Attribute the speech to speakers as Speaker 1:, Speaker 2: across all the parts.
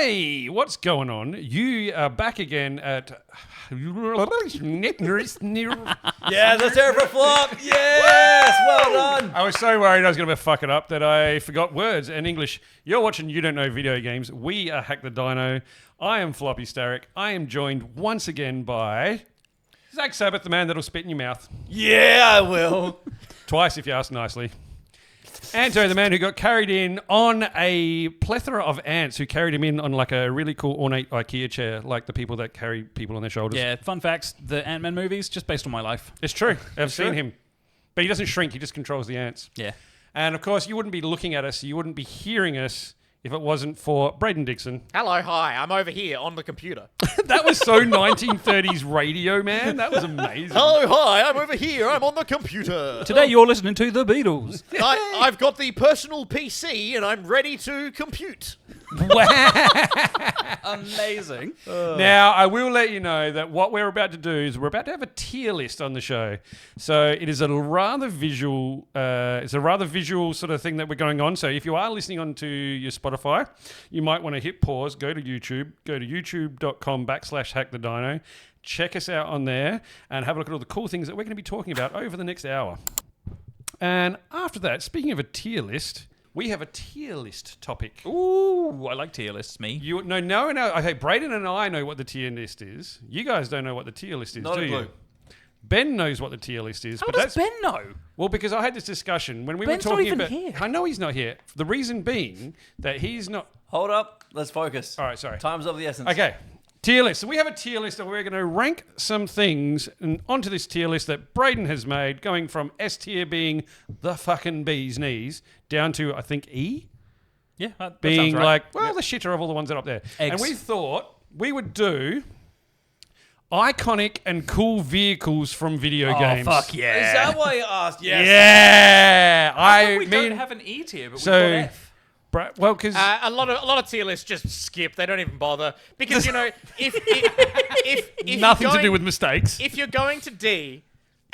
Speaker 1: Hey, what's going on? You are back again at...
Speaker 2: Yeah, let's hear it for Flop. Yes, well done.
Speaker 1: I was so worried I was going to fuck it up that I forgot words in English. You're watching You Don't Know Video Games. We are Hack the Dino. I am Floppy Starrick. I am joined once again by... Zach Sabbath, the man that'll spit in your mouth.
Speaker 2: Yeah, I will.
Speaker 1: Twice if you ask nicely. Anto, the man who got carried in on a plethora of ants who carried him in on like a really cool ornate IKEA chair, like the people that carry people on their shoulders.
Speaker 3: Yeah, fun facts, the Ant-Man movies, just based on my life.
Speaker 1: It's true. I've seen him. But he doesn't shrink, he just controls the ants.
Speaker 3: Yeah.
Speaker 1: And of course, you wouldn't be looking at us, you wouldn't be hearing us if it wasn't for Brayden Dixon.
Speaker 4: Hello, hi, I'm over here on the computer.
Speaker 1: That was so 1930s radio, man. That was amazing.
Speaker 4: Hello, hi, I'm over here, I'm on the computer.
Speaker 3: Today you're listening to The Beatles.
Speaker 4: I've got the personal PC and I'm ready to compute.
Speaker 3: Amazing.
Speaker 1: Now, I will let you know that what we're about to do is we're about to have a tier list on the show. So it is a rather visual, sort of thing that we're going on. So if you are listening onto your Spotify, you might want to hit pause, go to YouTube, go to youtube.com/hackthedino, check us out on there and have a look at all the cool things that we're going to be talking about over the next hour. And after that, speaking of a tier list... We have a tier list topic.
Speaker 3: Ooh, I like tier lists, me.
Speaker 1: No. Okay, Brayden and I know what the tier list is. You guys don't know what the tier list is,
Speaker 2: Not
Speaker 1: do
Speaker 2: a
Speaker 1: you?
Speaker 2: clue.
Speaker 1: Ben knows what the tier list is.
Speaker 3: How does Ben know?
Speaker 1: Well, because I had this discussion when we
Speaker 3: Ben's
Speaker 1: were
Speaker 3: not
Speaker 1: talking
Speaker 3: even
Speaker 1: about...
Speaker 3: here.
Speaker 1: I know he's not here. The reason being that he's not...
Speaker 2: Hold up. Let's focus.
Speaker 1: All right, sorry.
Speaker 2: Time's of the essence.
Speaker 1: Okay, tier list. So we have a tier list and we're going to rank some things onto this tier list that Brayden has made, going from S tier being the fucking bee's knees down to, I think, E?
Speaker 3: Yeah, that
Speaker 1: Being
Speaker 3: sounds right.
Speaker 1: like, well, the shitter of all the ones that are up there.
Speaker 3: Eggs.
Speaker 1: And we thought we would do iconic and cool vehicles from video games.
Speaker 3: Oh, fuck yeah.
Speaker 2: Is that why you asked? Yes.
Speaker 1: Yeah.
Speaker 3: we don't have an E tier, but
Speaker 1: so,
Speaker 3: we've got F.
Speaker 1: Well, because...
Speaker 4: A lot of tier lists just skip, they don't even bother. Because, you know, if
Speaker 1: nothing
Speaker 4: you're
Speaker 1: to do with mistakes.
Speaker 4: If you're going to D...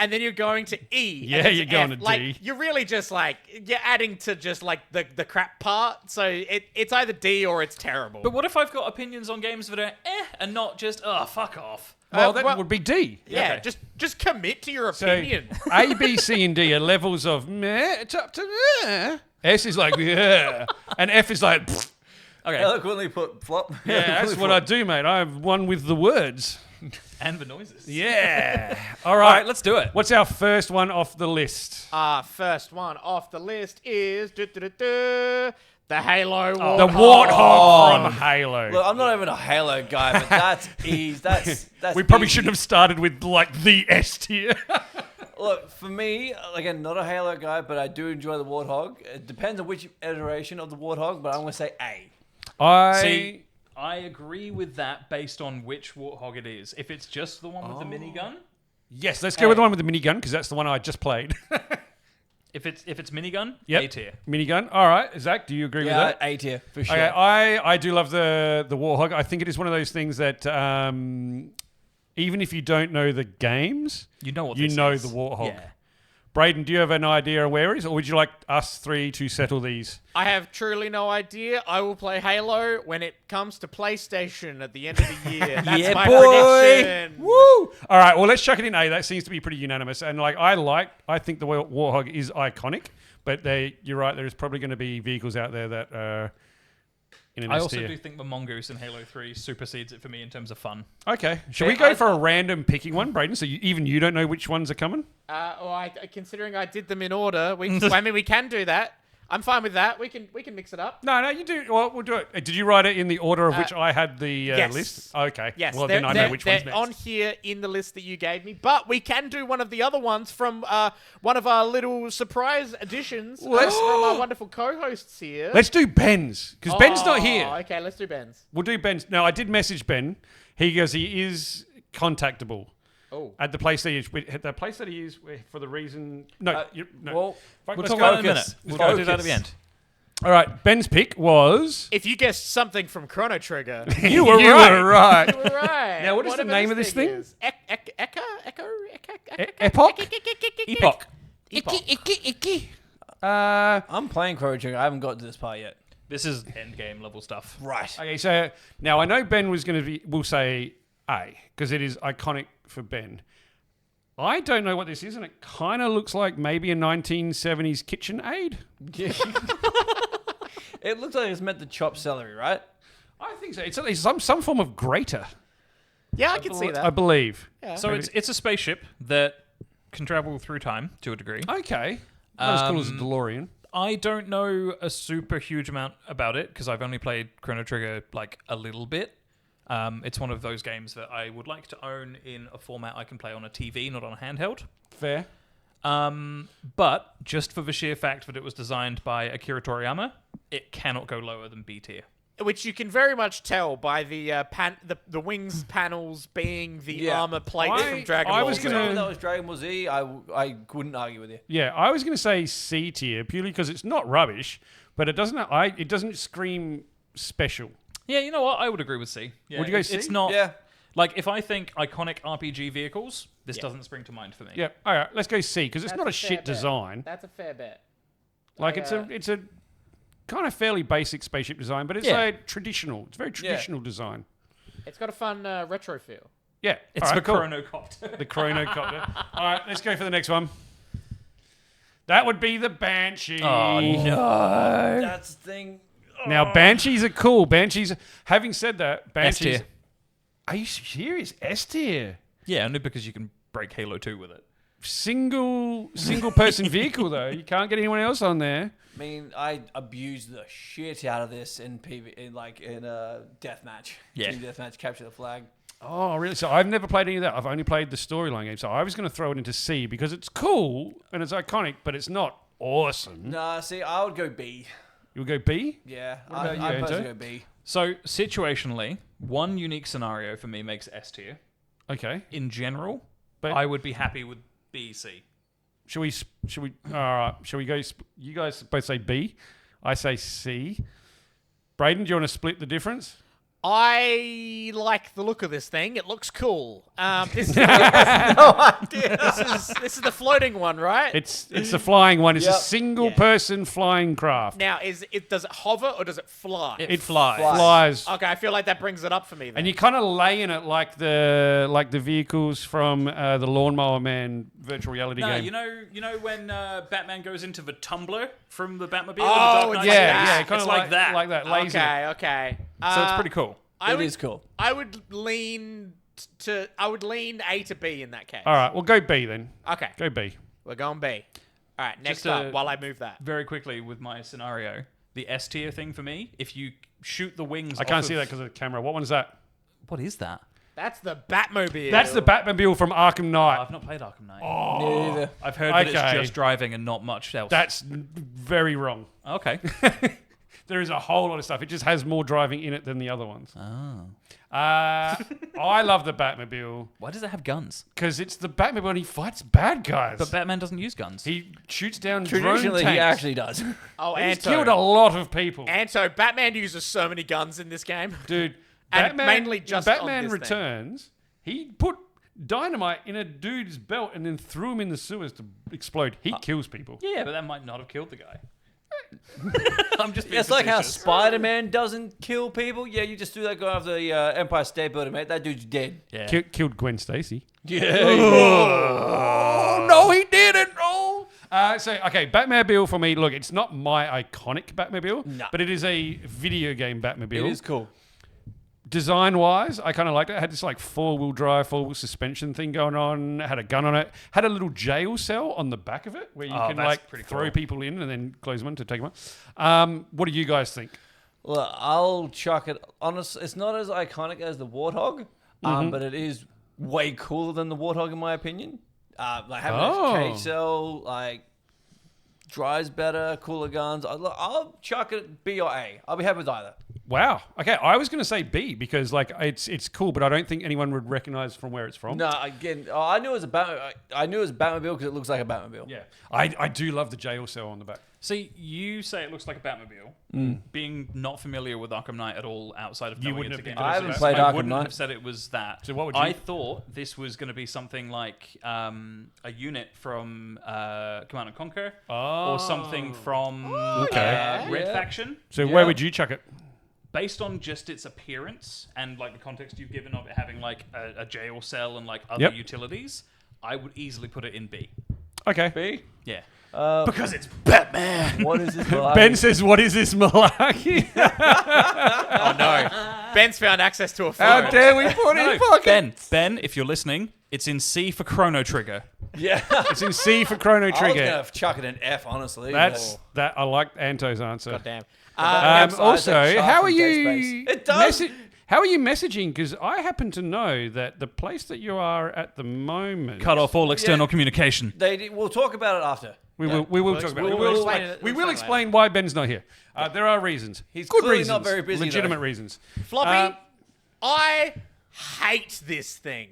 Speaker 4: And then you're going to E.
Speaker 1: Yeah,
Speaker 4: and it's
Speaker 1: you're going
Speaker 4: F.
Speaker 1: to
Speaker 4: like,
Speaker 1: D.
Speaker 4: You're really just like, you're adding to just like the crap part. So it's either D or it's terrible.
Speaker 3: But what if I've got opinions on games that are and not just, fuck off?
Speaker 1: Well, that would be D.
Speaker 4: yeah,
Speaker 3: Okay.
Speaker 4: just commit to your
Speaker 1: So,
Speaker 4: opinion.
Speaker 1: A, B, C, and D are levels of meh, it's up to meh. S is like, yeah. And F is like, pfft.
Speaker 3: Okay.
Speaker 2: Eloquently put, Flop.
Speaker 1: Yeah, that's what I do, mate. I have one with the words.
Speaker 3: And the noises.
Speaker 1: Yeah. All
Speaker 3: All
Speaker 1: right,
Speaker 3: right, let's do it.
Speaker 1: What's our first one off the list?
Speaker 4: First one off the list is the Halo
Speaker 1: The
Speaker 4: Warthog.
Speaker 1: Warthog from Halo.
Speaker 2: Look, I'm not even a Halo guy, but that's easy. That's
Speaker 1: We probably
Speaker 2: easy.
Speaker 1: shouldn't have started with like the S tier.
Speaker 2: Look, for me, again, not a Halo guy, but I do enjoy the Warthog. It depends on which iteration of the Warthog, but I'm going to say A.
Speaker 3: See, I agree with that based on which Warthog it is. If it's just the one with the minigun,
Speaker 1: yes, let's go with the one with the minigun because that's the one I just played.
Speaker 3: if it's minigun,
Speaker 1: Yep.
Speaker 3: A tier.
Speaker 1: Minigun. All right, Zach, do you agree with
Speaker 2: Yeah,
Speaker 1: that?
Speaker 2: A tier, for sure.
Speaker 1: Okay, I do love the Warthog. I think it is one of those things that even if you don't know the games,
Speaker 3: You know what
Speaker 1: you
Speaker 3: this
Speaker 1: know
Speaker 3: is.
Speaker 1: the Warthog.
Speaker 3: Yeah.
Speaker 1: Brayden, do you have an idea of where it is, or would you like us three to settle these?
Speaker 4: I have truly no idea. I will play Halo when it comes to PlayStation at the end of the year. That's
Speaker 2: Yeah,
Speaker 4: my
Speaker 2: boy.
Speaker 4: prediction.
Speaker 1: Woo! All right, well, let's chuck it in A. That seems to be pretty unanimous. And I think the Warthog is iconic, but you're right, there's probably going to be vehicles out there that are in an
Speaker 3: I
Speaker 1: S
Speaker 3: also
Speaker 1: tier.
Speaker 3: do think the Mongoose in Halo 3 supersedes it for me in terms of fun.
Speaker 1: Okay, should we go for a random picking one, Brayden? So even you don't know which ones are coming?
Speaker 4: Considering I did them in order, we can do that. I'm fine with that. We can mix it up.
Speaker 1: No, you do. Well, we'll do it. Did you write it in the order of which I had the
Speaker 4: yes.
Speaker 1: list? Okay.
Speaker 4: Yes.
Speaker 1: Well, then I know which one's
Speaker 4: they're
Speaker 1: next.
Speaker 4: on here in the list that you gave me, but we can do one of the other ones from one of our little surprise additions from our wonderful co-hosts here.
Speaker 1: Let's do Ben's, because Ben's not here.
Speaker 4: Okay, let's do Ben's.
Speaker 1: We'll do Ben's. No, I did message Ben. He goes, he is contactable.
Speaker 4: Oh.
Speaker 1: At the place that he is, the place that he is for the reason. No, no.
Speaker 2: Well,
Speaker 1: Fuck,
Speaker 3: We'll
Speaker 1: let's
Speaker 3: talk
Speaker 1: go.
Speaker 3: about it in a minute.
Speaker 2: Focus.
Speaker 3: We'll do that at the end.
Speaker 1: All right, Ben's pick was.
Speaker 4: If you guessed something from Chrono Trigger,
Speaker 1: You were right.
Speaker 4: you were right.
Speaker 1: Now, what is the
Speaker 4: Whatever
Speaker 1: name of this thing?
Speaker 4: is. Echo?
Speaker 1: Epoch.
Speaker 3: Epoch.
Speaker 4: Epoch.
Speaker 1: Icky.
Speaker 2: I'm playing Chrono Trigger. I haven't got to this part yet.
Speaker 3: This is end game level stuff.
Speaker 2: Right.
Speaker 1: Okay, so now I know Ben will say A because it is iconic for Ben. I don't know what this is, and it kind of looks like maybe a 1970s KitchenAid.
Speaker 2: It looks like it's meant to chop celery, right?
Speaker 1: I think so. It's some form of grater,
Speaker 4: Yeah, I can see
Speaker 1: I
Speaker 4: that.
Speaker 1: believe.
Speaker 4: Yeah.
Speaker 3: So it's a spaceship that can travel through time to a degree.
Speaker 1: Okay, not as cool as a DeLorean.
Speaker 3: I don't know a super huge amount about it because I've only played Chrono Trigger like a little bit. It's one of those games that I would like to own in a format I can play on a TV, not on a handheld.
Speaker 1: Fair.
Speaker 3: But just for the sheer fact that it was designed by Akira Toriyama, it cannot go lower than B tier.
Speaker 4: Which you can very much tell by the wings panels being the armor plates from Dragon Ball.
Speaker 1: I was
Speaker 2: If you
Speaker 1: gonna-
Speaker 2: told me that was Dragon Ball Z, I couldn't argue with you.
Speaker 1: Yeah, I was going to say C tier purely because it's not rubbish, but it doesn't scream special.
Speaker 3: Yeah, you know what? I would agree with C. Yeah,
Speaker 1: Would you go C?
Speaker 3: It's not...
Speaker 2: Yeah.
Speaker 3: Like, if I think iconic RPG vehicles, this doesn't spring to mind for me.
Speaker 1: Yeah, all right, let's go C because it's not a shit design.
Speaker 4: That's a fair bet.
Speaker 1: Like it's a kind of fairly basic spaceship design, but it's traditional. It's very traditional design.
Speaker 4: It's got a fun retro feel.
Speaker 1: Yeah,
Speaker 3: It's
Speaker 1: all
Speaker 3: the
Speaker 1: right, cool.
Speaker 3: chronocopter.
Speaker 1: The chronocopter. All right, let's go for the next one. That would be the Banshee.
Speaker 3: Oh, no.
Speaker 2: That's the thing.
Speaker 1: Now, Banshees are cool. Banshees, having said that, Banshees...
Speaker 3: S tier.
Speaker 1: Are you serious? S tier?
Speaker 3: Yeah, only because you can break Halo 2 with it.
Speaker 1: Single person vehicle, though. You can't get anyone else on there.
Speaker 2: I mean, I abused the shit out of this in a deathmatch.
Speaker 3: Yeah.
Speaker 2: Team deathmatch, capture the flag.
Speaker 1: Oh, really? So I've never played any of that. I've only played the storyline game. So I was going to throw it into C because it's cool and it's iconic, but it's not awesome.
Speaker 2: Nah, see, I would go B.
Speaker 1: You'll go B?
Speaker 2: Yeah,
Speaker 1: What about you,
Speaker 2: I'd
Speaker 1: Anto?
Speaker 2: personally go B.
Speaker 3: So, situationally, one unique scenario for me makes S tier.
Speaker 1: Okay.
Speaker 3: In general,
Speaker 1: But-
Speaker 3: I would be happy with B, C.
Speaker 1: Should we? All right. Shall we go? You guys both say B. I say C. Brayden, do you want to split the difference?
Speaker 4: I like the look of this thing. It looks cool. This is the floating one, right?
Speaker 1: It's the flying one. It's a
Speaker 2: Yep.
Speaker 1: single person flying craft.
Speaker 4: Now, does it hover or does it fly?
Speaker 3: It flies.
Speaker 1: Flies.
Speaker 4: Okay, I feel like that brings it up for me then.
Speaker 1: And you kind of lay in it like the vehicles from the Lawnmower Man virtual reality
Speaker 3: No,
Speaker 1: game.
Speaker 3: you know when Batman goes into the tumbler from the Batmobile?
Speaker 4: Oh,
Speaker 3: in the Dark Knight?
Speaker 1: yeah, kind
Speaker 3: It's
Speaker 1: of
Speaker 3: like that.
Speaker 1: like that. Lays in it.
Speaker 4: Okay.
Speaker 3: So it's pretty cool.
Speaker 2: It is cool.
Speaker 4: I would lean A to B in that case.
Speaker 1: All right, well, go B then.
Speaker 4: Okay,
Speaker 1: Go B.
Speaker 4: we're going B. All right, next
Speaker 3: Just,
Speaker 4: up, while I move that.
Speaker 3: Very quickly with my scenario, the S tier thing for me, if you shoot the wings
Speaker 1: I can't see that because of the camera. What one is that?
Speaker 3: What is that?
Speaker 4: That's the Batmobile.
Speaker 1: That's the Batmobile from Arkham Knight.
Speaker 3: I've not played Arkham Knight.
Speaker 2: Neither.
Speaker 3: I've heard that
Speaker 1: Okay.
Speaker 3: it's just driving and not much else.
Speaker 1: That's very wrong.
Speaker 3: Okay.
Speaker 1: There is a whole lot of stuff. It just has more driving in it than the other ones.
Speaker 3: Oh.
Speaker 1: I love the Batmobile
Speaker 3: Why does it have guns?
Speaker 1: because it's the Batmobile and he fights bad guys.
Speaker 3: But Batman doesn't use guns.
Speaker 1: He shoots down drone
Speaker 2: Traditionally,
Speaker 1: tanks.
Speaker 2: he actually does.
Speaker 4: Oh,
Speaker 1: He's
Speaker 4: Anto.
Speaker 1: killed a lot of people.
Speaker 4: Anto, Batman uses so many guns in this game.
Speaker 1: Dude,
Speaker 4: And mainly just on
Speaker 1: Batman
Speaker 4: this thing.
Speaker 1: Returns, he put dynamite in a dude's belt and then threw him in the sewers to explode. He kills people.
Speaker 3: yeah, but that might not have killed the guy. I'm just being
Speaker 2: It's like how
Speaker 3: facetious.
Speaker 2: Spider-Man doesn't kill people. Yeah, you just do that guy off the Empire State Building, mate. That dude's dead.
Speaker 3: Yeah.
Speaker 1: Killed Gwen Stacy.
Speaker 2: Yeah.
Speaker 1: Oh, no, he didn't. Oh. Okay, Batmobile for me, look, it's not my iconic Batmobile,
Speaker 2: No.
Speaker 1: but it is a video game Batmobile.
Speaker 2: It is cool.
Speaker 1: Design-wise, I kind of liked it. It had this like four-wheel drive, four-wheel suspension thing going on. It had a gun on it. Had a little jail cell on the back of it where you
Speaker 3: Oh,
Speaker 1: can
Speaker 3: that's
Speaker 1: like
Speaker 3: pretty
Speaker 1: throw
Speaker 3: cool.
Speaker 1: people in and then close them to take them out. What do you guys think?
Speaker 2: Look, I'll chuck it. Honestly, it's not as iconic as the Warthog, but it is way cooler than the Warthog in my opinion. Like having
Speaker 1: Oh.
Speaker 2: a cage cell, like drives better, cooler guns. I'll chuck it B or A. I'll be happy with either.
Speaker 1: Wow. Okay, I was going to say B because like it's cool, but I don't think anyone would recognize from where it's from.
Speaker 2: No, again, I knew it was a Batmobile because it looks like a Batmobile.
Speaker 1: Yeah, I do love the jail cell on the back.
Speaker 3: See, you say it looks like a Batmobile. Being not familiar with Arkham Knight at all outside of
Speaker 1: You
Speaker 3: knowing
Speaker 1: wouldn't
Speaker 3: it's a
Speaker 1: have
Speaker 3: game.
Speaker 1: been
Speaker 2: I
Speaker 1: doing
Speaker 2: haven't
Speaker 1: so.
Speaker 2: played
Speaker 3: I
Speaker 2: Arkham
Speaker 3: wouldn't
Speaker 2: Knight.
Speaker 3: have said it was that.
Speaker 1: So what would you-
Speaker 3: I thought this was going to be something like a unit from Command & Conquer or something from
Speaker 1: Okay.
Speaker 3: Red
Speaker 2: Yeah.
Speaker 3: Faction.
Speaker 1: So
Speaker 2: Yeah.
Speaker 1: where would you chuck it?
Speaker 3: Based on just its appearance and like the context you've given of it having like a jail cell and like other
Speaker 1: Yep.
Speaker 3: utilities, I would easily put it in B.
Speaker 1: Okay.
Speaker 2: B.
Speaker 3: Yeah.
Speaker 2: Because
Speaker 3: it's Batman.
Speaker 2: what is this?
Speaker 1: Ben says, "What is this malarkey?"
Speaker 4: Oh no. Ben's found access to a phone.
Speaker 1: How dare we put in fucking?
Speaker 3: Ben, if you're listening, it's in C for Chrono Trigger.
Speaker 2: Yeah.
Speaker 1: It's in C for Chrono
Speaker 2: I was
Speaker 1: Trigger.
Speaker 2: gonna chuck it in F, honestly.
Speaker 1: That's that. I like Anto's answer.
Speaker 4: Goddamn.
Speaker 1: Also, how are you?
Speaker 2: It does.
Speaker 1: How are you messaging? Because I happen to know that the place that you are at the moment.
Speaker 3: Cut off all external communication.
Speaker 2: We'll talk about it after.
Speaker 1: We will talk about it.
Speaker 4: we'll explain it.
Speaker 1: We
Speaker 4: We'll
Speaker 1: will
Speaker 4: explain
Speaker 1: explain why Ben's not here. There are reasons.
Speaker 2: He's
Speaker 1: good
Speaker 2: clearly
Speaker 1: reasons.
Speaker 2: not very busy,
Speaker 1: Legitimate
Speaker 2: though.
Speaker 1: reasons.
Speaker 4: Floppy, I hate this thing.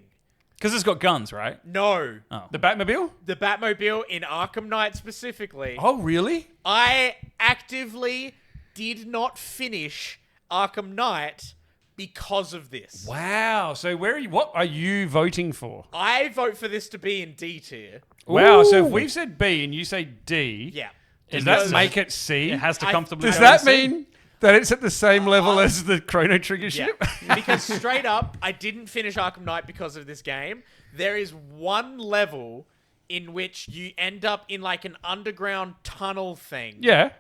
Speaker 3: Because it's got guns, right?
Speaker 4: No.
Speaker 1: The Batmobile?
Speaker 4: The Batmobile in Arkham Knight specifically.
Speaker 1: Oh, really?
Speaker 4: I actively did not finish Arkham Knight because of this.
Speaker 1: Wow. So what are you voting for?
Speaker 4: I vote for this to be in D tier.
Speaker 1: Wow. So if we've said B and you say D,
Speaker 4: Yeah.
Speaker 1: does
Speaker 4: Because-
Speaker 1: that make it C?
Speaker 3: It has to
Speaker 4: I-
Speaker 3: comfortably
Speaker 1: Does
Speaker 3: go in
Speaker 1: that
Speaker 3: C.
Speaker 1: mean that it's at the same level as the Chrono Trigger
Speaker 4: Yeah.
Speaker 1: ship?
Speaker 4: Because straight up, I didn't finish Arkham Knight because of this game. There is one level in which you end up in like an underground tunnel thing.
Speaker 1: Yeah.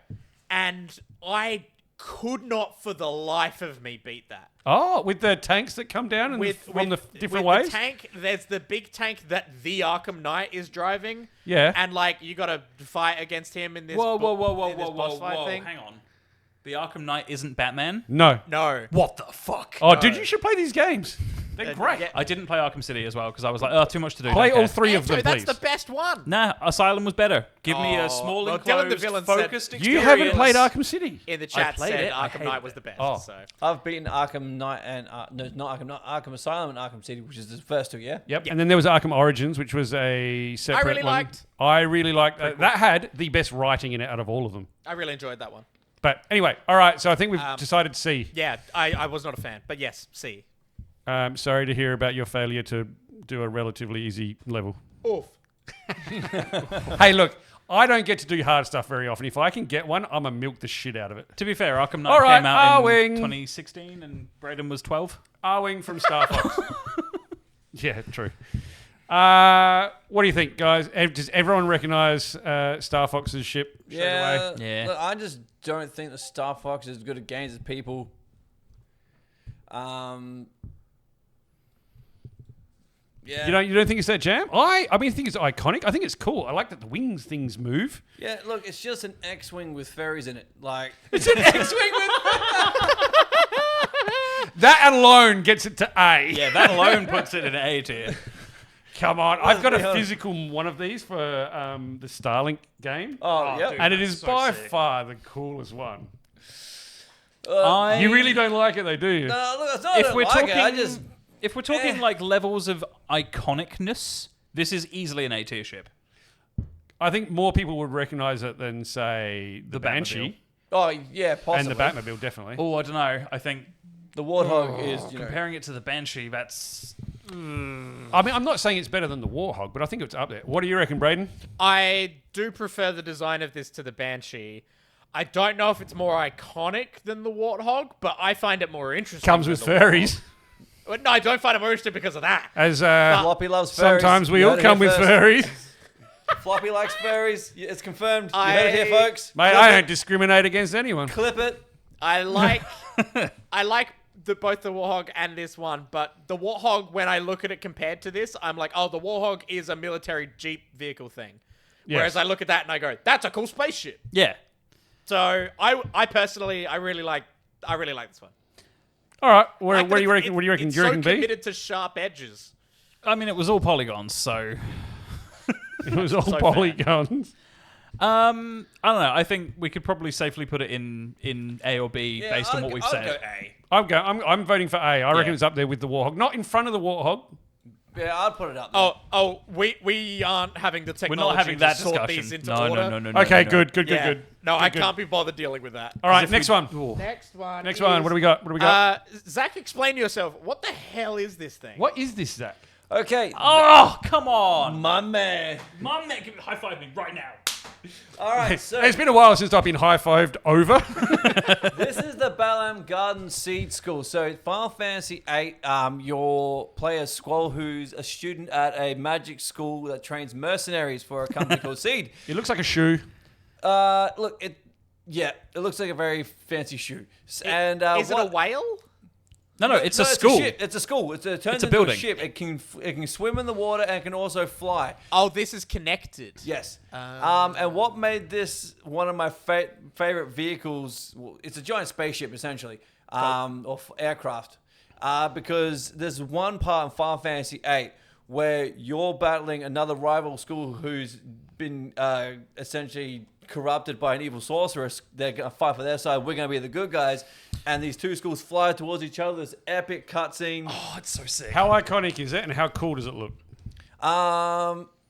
Speaker 4: And I could not for the life of me beat that.
Speaker 1: Oh, with the tanks that come down and from the different ways?
Speaker 4: The tank, there's the big tank that the Arkham Knight is driving.
Speaker 1: Yeah.
Speaker 4: And like you got to fight against him in this.
Speaker 3: Whoa,
Speaker 4: bo- in this boss fight
Speaker 3: whoa.
Speaker 4: thing.
Speaker 3: Hang on. The Arkham Knight isn't Batman?
Speaker 1: No.
Speaker 4: No.
Speaker 3: What the fuck?
Speaker 1: Oh, dude, you should play these games. They're great.
Speaker 4: yeah.
Speaker 3: I didn't play Arkham City as well because I was like, oh, too much to do.
Speaker 1: Play
Speaker 3: don't
Speaker 1: all
Speaker 3: care.
Speaker 1: three of
Speaker 4: Anto,
Speaker 1: them,
Speaker 4: that's
Speaker 1: please.
Speaker 4: the best one.
Speaker 3: Nah, Asylum was better. Give me
Speaker 4: Oh,
Speaker 3: a small
Speaker 4: well,
Speaker 3: enclosed,
Speaker 4: Dylan the villain said-
Speaker 3: focused
Speaker 1: You
Speaker 3: experience.
Speaker 1: haven't played Arkham City.
Speaker 4: In the chat
Speaker 3: played
Speaker 4: said
Speaker 3: it, I
Speaker 4: Arkham
Speaker 3: hated
Speaker 4: Knight was
Speaker 3: it.
Speaker 4: the best.
Speaker 1: Oh.
Speaker 4: So
Speaker 2: I've beaten Arkham Knight and no, not Arkham Knight, Arkham Asylum and Arkham City, which is the first two. Yeah.
Speaker 1: Yep. And then there was Arkham Origins, which was a separate
Speaker 4: really
Speaker 1: one.
Speaker 4: liked.
Speaker 1: I really liked that. That had the best writing in it out of all of them.
Speaker 4: I really enjoyed that one.
Speaker 1: But anyway, all right. So I think we've decided C.
Speaker 4: Yeah, I was not a fan, but yes, C.
Speaker 1: Sorry to hear about your failure to do a relatively easy level.
Speaker 4: Oof.
Speaker 1: Hey, look, I don't get to do hard stuff very often. If I can get one, I'm going to milk the shit out of it.
Speaker 3: To be fair, Arkham Knight
Speaker 1: All right,
Speaker 3: came out
Speaker 1: Arwing.
Speaker 3: in 2016 and Brayden was 12.
Speaker 1: Arwing from Star Fox. Yeah, true. What do you think, guys? Does everyone recognize Star Fox's ship straight away?
Speaker 3: Yeah.
Speaker 2: Look, I just don't think the Star Fox is as good at games as people. Yeah.
Speaker 1: You don't think it's that jam? I mean, I think it's iconic. I think it's cool. I like that the wings things move.
Speaker 2: Yeah. Look, it's just an X-wing with fairies in it. Like
Speaker 1: It's an X-wing with that alone gets it to A.
Speaker 3: Yeah, that alone puts it in A tier.
Speaker 1: Come on, I've got
Speaker 2: be
Speaker 1: a
Speaker 2: honest.
Speaker 1: physical one of these for the Starlink game,
Speaker 2: oh, yeah.
Speaker 3: dude.
Speaker 1: and it is
Speaker 3: so
Speaker 1: by
Speaker 3: sick.
Speaker 1: far the coolest one.
Speaker 3: I,
Speaker 1: You really don't like it, though, do you?
Speaker 2: No, look, it's not.
Speaker 3: if
Speaker 2: I
Speaker 3: we're
Speaker 2: don't like
Speaker 3: talking,
Speaker 2: it. I just
Speaker 3: if we're talking like levels of iconicness, this is easily an A tier ship.
Speaker 1: I think more people would recognize it than say the Banshee
Speaker 2: Oh yeah, possibly.
Speaker 1: and the Batmobile, definitely.
Speaker 3: Oh, I don't know. I think
Speaker 2: The Warthog is
Speaker 3: comparing it to the Banshee, that's
Speaker 1: I mean, I'm not saying it's better than the Warhog, but I think it's up there. What do you reckon, Brayden?
Speaker 4: I do prefer the design of this to the Banshee. I don't know if it's more iconic than the Warthog, but I find it more interesting.
Speaker 1: Comes
Speaker 4: than
Speaker 1: with
Speaker 4: the
Speaker 1: furries,
Speaker 4: Warthog. No, I don't find it more interesting because of that.
Speaker 1: as
Speaker 2: Floppy loves furries.
Speaker 1: sometimes we
Speaker 2: You
Speaker 1: all
Speaker 2: heard it
Speaker 1: come
Speaker 2: here
Speaker 1: with
Speaker 2: first.
Speaker 1: furries.
Speaker 2: Floppy likes furries. It's confirmed. You heard it here, folks.
Speaker 1: Mate,
Speaker 2: Clip
Speaker 1: I
Speaker 2: it.
Speaker 1: don't discriminate against anyone.
Speaker 2: Clip it.
Speaker 4: I like both the Warthog and this one, but the Warthog, when I look at it compared to this, I'm like, oh, the Warthog is a military jeep vehicle thing.
Speaker 1: Yes.
Speaker 4: Whereas I look at that and I go, that's a cool spaceship.
Speaker 3: yeah.
Speaker 4: So I personally, I really like this one.
Speaker 1: All right,
Speaker 4: I
Speaker 1: what
Speaker 4: like
Speaker 1: do
Speaker 4: that
Speaker 1: you reckon? What do you reckon?
Speaker 4: It's
Speaker 1: Do you
Speaker 4: so
Speaker 1: reckon B?
Speaker 4: committed to sharp edges.
Speaker 3: I mean, it was all polygons, so
Speaker 1: It was all
Speaker 4: So
Speaker 1: polygons.
Speaker 3: I don't know. I think we could probably safely put it in A or B based on what we've said.
Speaker 1: I'm voting for A. I reckon it's up there with the Warthog. Not in front of the Warthog.
Speaker 2: Yeah, I'd put it up there.
Speaker 4: We aren't having the technology
Speaker 3: We're not having that
Speaker 4: to sort
Speaker 3: discussion.
Speaker 4: these into
Speaker 3: No,
Speaker 4: order.
Speaker 3: no.
Speaker 1: Okay,
Speaker 3: no.
Speaker 1: good.
Speaker 4: No, I
Speaker 1: Good.
Speaker 4: can't be bothered dealing with that.
Speaker 1: All right, next one.
Speaker 4: Next one.
Speaker 1: Next one. What do we got?
Speaker 4: Zach, explain yourself. What the hell is this thing?
Speaker 1: What is this, Zach?
Speaker 2: Okay.
Speaker 3: Oh, come on.
Speaker 2: My man.
Speaker 3: Mum, give me high five me right now.
Speaker 2: All right, so
Speaker 1: It's been a while since I've been high-fived over.
Speaker 2: this is the Balam Garden Seed School. So Final Fantasy VIII, your player Squall, who's a student at a magic school that trains mercenaries for a company called Seed.
Speaker 1: It looks like a shoe.
Speaker 2: Look, it looks like a very fancy shoe.
Speaker 4: Is it a whale?
Speaker 3: No, it's a school.
Speaker 2: It's a school. It turns into
Speaker 3: building.
Speaker 2: a ship. It can swim in the water and it can also fly.
Speaker 4: Oh, this is connected.
Speaker 2: Yes. And what made this one of my favorite vehicles? Well, it's a giant spaceship essentially, or aircraft, because there's one part in Final Fantasy VIII where you're battling another rival school who's been essentially corrupted by an evil sorceress. They're gonna fight for their side. We're gonna be the good guys, and these two schools fly towards each other. This epic cutscene.
Speaker 3: Oh, it's so sick.
Speaker 1: How iconic is it, and how cool does it look?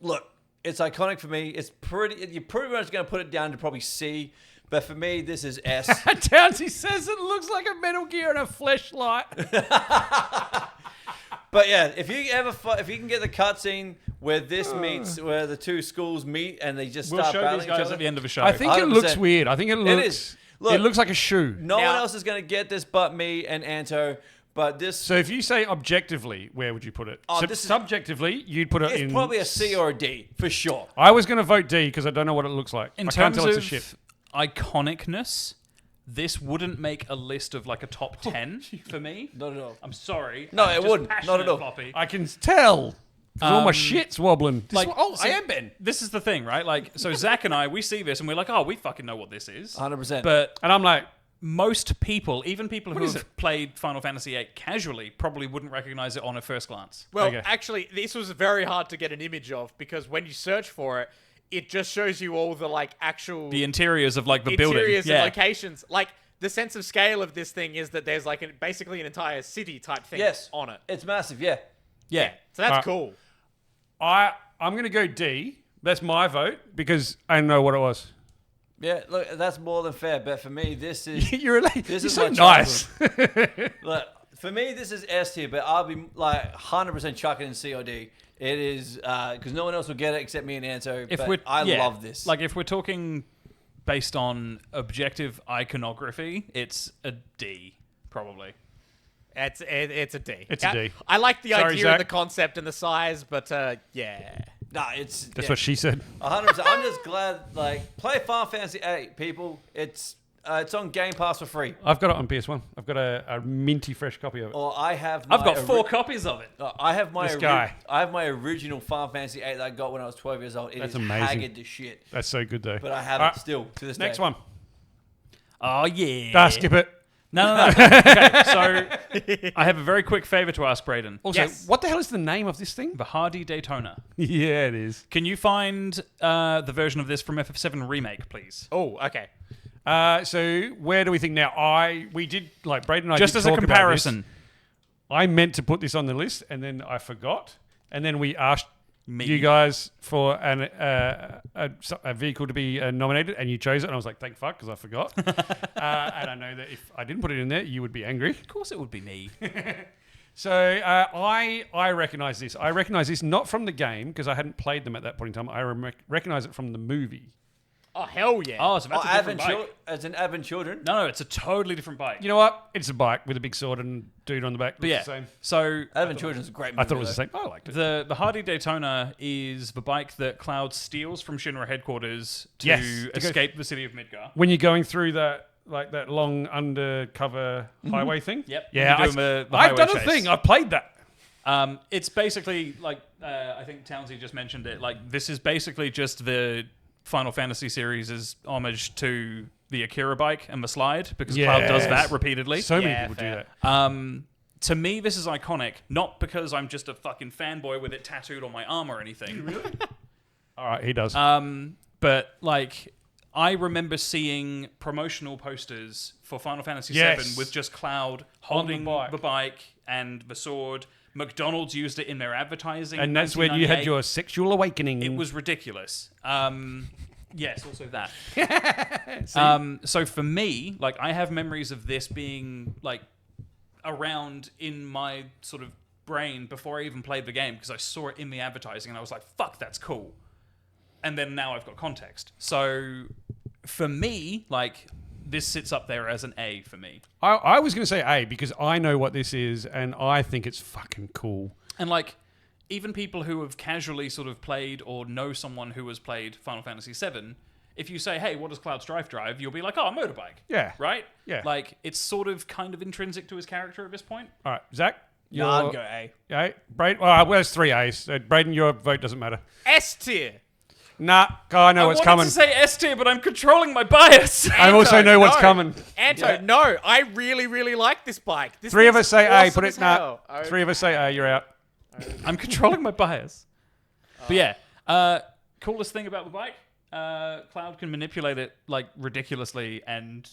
Speaker 2: Look, it's iconic for me. It's pretty. You're pretty much gonna put it down to probably C, but for me, this is S.
Speaker 1: Townsy says it looks like a Metal Gear and a fleshlight.
Speaker 2: But yeah, if you can get the cutscene where this meets, where the two schools meet and they just
Speaker 3: We'll
Speaker 2: start
Speaker 3: show
Speaker 2: battling
Speaker 3: these
Speaker 2: each
Speaker 3: guys
Speaker 2: other.
Speaker 3: at the end of a show.
Speaker 1: I think it
Speaker 2: 100%.
Speaker 1: looks weird. I think it looks.
Speaker 2: is. Look,
Speaker 1: it looks like a shoe.
Speaker 2: No
Speaker 4: Now-
Speaker 2: one else is gonna get this but me and Anto. But this,
Speaker 1: So if you say objectively, where would you put it?
Speaker 2: Oh, this is-
Speaker 1: Subjectively, you'd put it in.
Speaker 2: it's probably a C or a D for sure.
Speaker 1: I was going to vote D because I don't know what it looks like.
Speaker 3: In
Speaker 1: I can't
Speaker 3: terms
Speaker 1: tell it's a
Speaker 3: of
Speaker 1: ship.
Speaker 3: iconicness, this wouldn't make a list of like a top 10 for me.
Speaker 2: Not at all.
Speaker 3: I'm sorry.
Speaker 2: No,
Speaker 3: I'm
Speaker 2: it
Speaker 3: just
Speaker 2: wouldn't. Not
Speaker 3: passionate,
Speaker 2: at all.
Speaker 3: Floppy.
Speaker 1: I can tell. 'Cause all my
Speaker 3: Um,
Speaker 1: shit's wobbling.
Speaker 3: like,
Speaker 1: I am Ben.
Speaker 3: This is the thing, right? Like, so Zach and I, we see this and we're like, oh, we fucking know what this is.
Speaker 2: 100%.
Speaker 3: But
Speaker 1: And I'm like,
Speaker 3: most people, even people who
Speaker 1: is
Speaker 3: have played Final Fantasy VIII casually, probably wouldn't recognize it on a first glance.
Speaker 4: Well,
Speaker 1: Okay.
Speaker 4: actually, this was very hard to get an image of because when you search for it, it just shows you all the actual
Speaker 3: The interiors of like the building.
Speaker 4: interiors
Speaker 3: Yeah.
Speaker 4: and locations. Like the sense of scale of this thing is that there's basically an entire city type thing
Speaker 2: yes,
Speaker 4: on it.
Speaker 2: It's massive. Yeah.
Speaker 3: Yeah.
Speaker 4: So that's
Speaker 1: Alright.
Speaker 4: cool.
Speaker 1: I'm going to go D. That's my vote because I know what it was.
Speaker 2: Yeah. Look, that's more than fair. But for me, this is
Speaker 1: You're
Speaker 2: This
Speaker 1: you're
Speaker 2: is
Speaker 1: so
Speaker 2: my
Speaker 1: nice.
Speaker 2: look. For me, this is S tier. But I'll be like 100% chucking in C or D. It is because no one else will get it except me and Anto. But I love this.
Speaker 3: Like, if we're talking based on objective iconography, it's a D, probably.
Speaker 4: It's a D.
Speaker 1: It's a D.
Speaker 4: I like the
Speaker 1: Sorry,
Speaker 4: idea
Speaker 1: Zach.
Speaker 4: and the concept and the size, but yeah.
Speaker 2: nah, it's
Speaker 1: That's what she said.
Speaker 2: 100%. I'm just glad. Like, play Final Fantasy VIII, people. It's on Game Pass for free.
Speaker 1: I've got it on PS1. I've got a minty fresh copy of it.
Speaker 2: Or I have.
Speaker 3: I've
Speaker 2: my
Speaker 3: got 4 copies of it.
Speaker 2: I have my
Speaker 1: This guy.
Speaker 2: I have my original Final Fantasy VIII that I got when I was 12 years old. It
Speaker 1: That's
Speaker 2: is
Speaker 1: amazing.
Speaker 2: haggard to shit,
Speaker 1: That's so good though.
Speaker 2: but I have
Speaker 1: Alright,
Speaker 2: it still to this
Speaker 1: Next
Speaker 2: day.
Speaker 1: one.
Speaker 3: Oh, yeah.
Speaker 1: Ah, skip it.
Speaker 3: No. Okay, so I have a very quick favor to ask, Brayden.
Speaker 1: Also,
Speaker 4: Yes.
Speaker 1: what the hell is the name of this thing?
Speaker 3: The Hardy Daytona.
Speaker 1: Yeah, it is.
Speaker 3: Can you find the version of this from FF7 Remake, please?
Speaker 4: Oh, okay.
Speaker 1: So where do we think now? We did like Brayden and I
Speaker 3: Just
Speaker 1: did
Speaker 3: as a
Speaker 1: talk about
Speaker 3: comparison.
Speaker 1: this. I meant to put this on the list, and then I forgot. And then we asked
Speaker 3: Me.
Speaker 1: you guys for a vehicle to be nominated, and you chose it. And I was like, thank fuck, because I forgot. And I know that if I didn't put it in there, you would be angry.
Speaker 3: Of course it would be me.
Speaker 1: So I recognize this. I recognize this not from the game because I hadn't played them at that point in time. I recognize it from the movie.
Speaker 4: Oh, hell yeah.
Speaker 3: Oh, so that's a different bike.
Speaker 2: As in Advent Children.
Speaker 3: No, it's a totally different bike.
Speaker 1: You know what? It's a bike with a big sword and dude on the back.
Speaker 3: But yeah,
Speaker 1: It's the same.
Speaker 3: so
Speaker 2: Advent Children's a great movie.
Speaker 1: I thought it was the same. I liked it.
Speaker 3: the Hardy Daytona is the bike that Cloud steals from Shinra headquarters to
Speaker 1: Yes, to go-
Speaker 3: escape the city of Midgar.
Speaker 1: When you're going through that long undercover highway thing.
Speaker 3: Yep.
Speaker 1: Yeah,
Speaker 3: You're doing the
Speaker 1: I've
Speaker 3: highway
Speaker 1: done a
Speaker 3: chase.
Speaker 1: thing. I've played that.
Speaker 3: It's basically like I think Townsy just mentioned it. Like this is basically just the Final Fantasy series' homage to the Akira bike and the slide because Cloud does
Speaker 1: Yes.
Speaker 3: that repeatedly.
Speaker 1: So many
Speaker 4: Yeah,
Speaker 1: people
Speaker 4: fair.
Speaker 1: do that.
Speaker 3: To me, this is iconic, not because I'm just a fucking fanboy with it tattooed on my arm or anything.
Speaker 1: All right, he does.
Speaker 3: but like I remember seeing promotional posters for Final Fantasy
Speaker 1: Yes.
Speaker 3: VII with just Cloud holding
Speaker 1: bike.
Speaker 3: the bike and the sword. McDonald's used it in their advertising.
Speaker 1: And
Speaker 3: in
Speaker 1: that's when you had
Speaker 3: 1998.
Speaker 1: your sexual awakening.
Speaker 3: It was ridiculous. Yes, also that.
Speaker 1: See?
Speaker 3: So for me, like I have memories of this being like around in my sort of brain before I even played the game because I saw it in the advertising and I was like, fuck, that's cool. And then now I've got context. So for me, like this sits up there as an A for me.
Speaker 1: I was going to say A because I know what this is and I think it's fucking cool.
Speaker 3: And like even people who have casually sort of played or know someone who has played Final Fantasy VII, if you say, hey, what does Cloud Strife drive? You'll be like, oh, a motorbike.
Speaker 1: Yeah.
Speaker 3: Right?
Speaker 1: Yeah.
Speaker 3: Like it's sort of kind of intrinsic to his character at this point.
Speaker 1: All right, Zach?
Speaker 2: Yeah, I'd go A.
Speaker 1: A. Brayden? Well, there's 3 A's. So Brayden, your vote doesn't matter.
Speaker 4: S tier.
Speaker 1: Nah, I know what's
Speaker 3: I
Speaker 1: coming.
Speaker 3: wanted to say S tier, but I'm controlling my bias.
Speaker 1: I also know what's
Speaker 4: no.
Speaker 1: coming.
Speaker 4: Anto,
Speaker 2: Yeah.
Speaker 4: no, I really, really like this bike. This
Speaker 1: 3 of
Speaker 4: thing's
Speaker 1: us say A.
Speaker 4: awesome
Speaker 1: Put
Speaker 4: as
Speaker 1: it. Nah.
Speaker 4: hell.
Speaker 1: 3 of us say A. You're out.
Speaker 3: I'm controlling my bias. But yeah, coolest thing about the bike, Cloud can manipulate it like ridiculously, and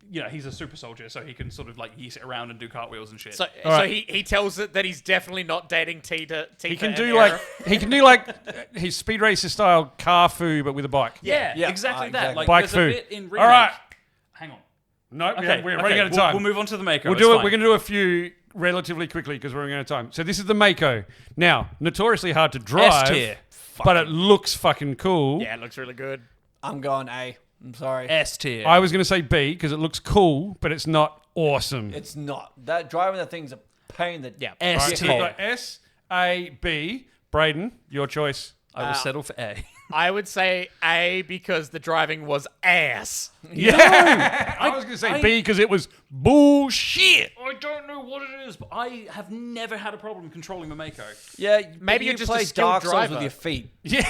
Speaker 3: you know he's a super soldier, so he can sort of like yeet it around and do cartwheels and shit.
Speaker 4: So,
Speaker 1: right.
Speaker 4: he tells it that he's definitely not dating Tita.
Speaker 1: He can do like his Speed Racer style car foo, but with a bike.
Speaker 3: yeah,
Speaker 2: Yeah,
Speaker 3: exactly that.
Speaker 2: exactly.
Speaker 3: Like
Speaker 1: Bike
Speaker 3: there's
Speaker 1: food.
Speaker 3: a bit in remake.
Speaker 1: All right.
Speaker 3: Hang on.
Speaker 1: No,
Speaker 3: Okay,
Speaker 1: we're running out of
Speaker 3: we'll-
Speaker 1: time.
Speaker 3: We'll move on to the Mako.
Speaker 1: We'll
Speaker 3: it's
Speaker 1: do it.
Speaker 3: fine.
Speaker 1: We're going to do a few relatively quickly because we're running out of time. So this is the Mako. Now, notoriously hard to drive,
Speaker 3: S-tier.
Speaker 1: but it looks fucking cool.
Speaker 4: Yeah, it looks really good.
Speaker 2: I'm going A. I'm sorry.
Speaker 3: S tier.
Speaker 1: I was going to say B because it looks cool, but it's not awesome.
Speaker 2: It's not. That driving that thing's a pain that
Speaker 4: Yeah.
Speaker 3: S
Speaker 1: All right, so
Speaker 3: tier.
Speaker 1: we've got S, A, B. Brayden, your choice.
Speaker 3: I will settle for A.
Speaker 4: I would say A because the driving was ass.
Speaker 1: Yeah. I was going to say B because it was bullshit.
Speaker 3: I don't know what it is, but I have never had a problem controlling the Mako.
Speaker 2: Yeah,
Speaker 4: Maybe
Speaker 2: you
Speaker 4: you're just a
Speaker 2: play
Speaker 4: skilled
Speaker 2: Dark Souls
Speaker 4: driver.
Speaker 2: with your feet.
Speaker 1: Yeah.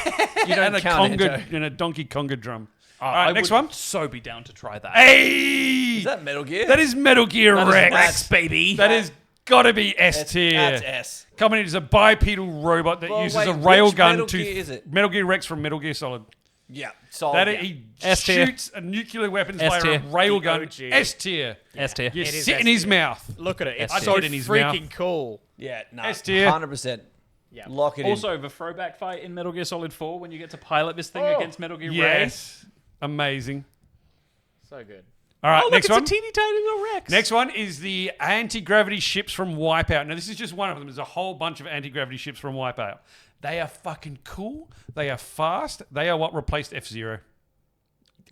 Speaker 2: You don't
Speaker 1: and a
Speaker 2: count
Speaker 1: conga,
Speaker 2: Anto.
Speaker 1: and a donkey conga drum. All
Speaker 3: I
Speaker 1: right, next
Speaker 3: would
Speaker 1: one.
Speaker 3: so be down to try that.
Speaker 1: Hey!
Speaker 2: Is that Metal Gear?
Speaker 1: That is Metal Gear
Speaker 2: That is
Speaker 1: Rex.
Speaker 2: Rex,
Speaker 3: baby.
Speaker 1: That is got to be S
Speaker 2: That's
Speaker 1: tier.
Speaker 2: S.
Speaker 1: Coming in as a bipedal robot that
Speaker 2: Well,
Speaker 1: uses
Speaker 2: wait,
Speaker 1: a
Speaker 2: which
Speaker 1: railgun
Speaker 2: Metal
Speaker 1: to
Speaker 2: Gear is it?
Speaker 1: Metal Gear Rex from Metal Gear Solid.
Speaker 2: Yeah. Solid.
Speaker 1: That
Speaker 2: yeah.
Speaker 1: he
Speaker 3: S tier.
Speaker 1: shoots a nuclear weapons
Speaker 3: S
Speaker 1: via a
Speaker 3: tier.
Speaker 1: railgun.
Speaker 4: The OG.
Speaker 1: S tier.
Speaker 3: S tier.
Speaker 1: You
Speaker 4: It is
Speaker 1: sit in
Speaker 4: S
Speaker 1: his
Speaker 4: tier.
Speaker 1: mouth.
Speaker 4: Look at it. It's
Speaker 3: S
Speaker 4: so
Speaker 3: tier.
Speaker 1: in his
Speaker 4: freaking
Speaker 1: mouth.
Speaker 4: cool.
Speaker 2: Yeah, no.
Speaker 1: S tier.
Speaker 2: 100%.
Speaker 4: Yeah.
Speaker 2: Lock it in.
Speaker 3: Also, the throwback fight in Metal Gear Solid 4 when you get to pilot this thing
Speaker 4: Oh.
Speaker 3: against Metal Gear Ray.
Speaker 1: Yes. Amazing.
Speaker 4: So good.
Speaker 1: All right,
Speaker 3: Oh, look,
Speaker 1: next
Speaker 3: it's
Speaker 1: one.
Speaker 3: a teeny tiny little Rex.
Speaker 1: Next one is the anti-gravity ships from Wipeout. Now, this is just one of them. There's a whole bunch of anti-gravity ships from Wipeout. They are fucking cool. They are fast. They are what replaced F-Zero.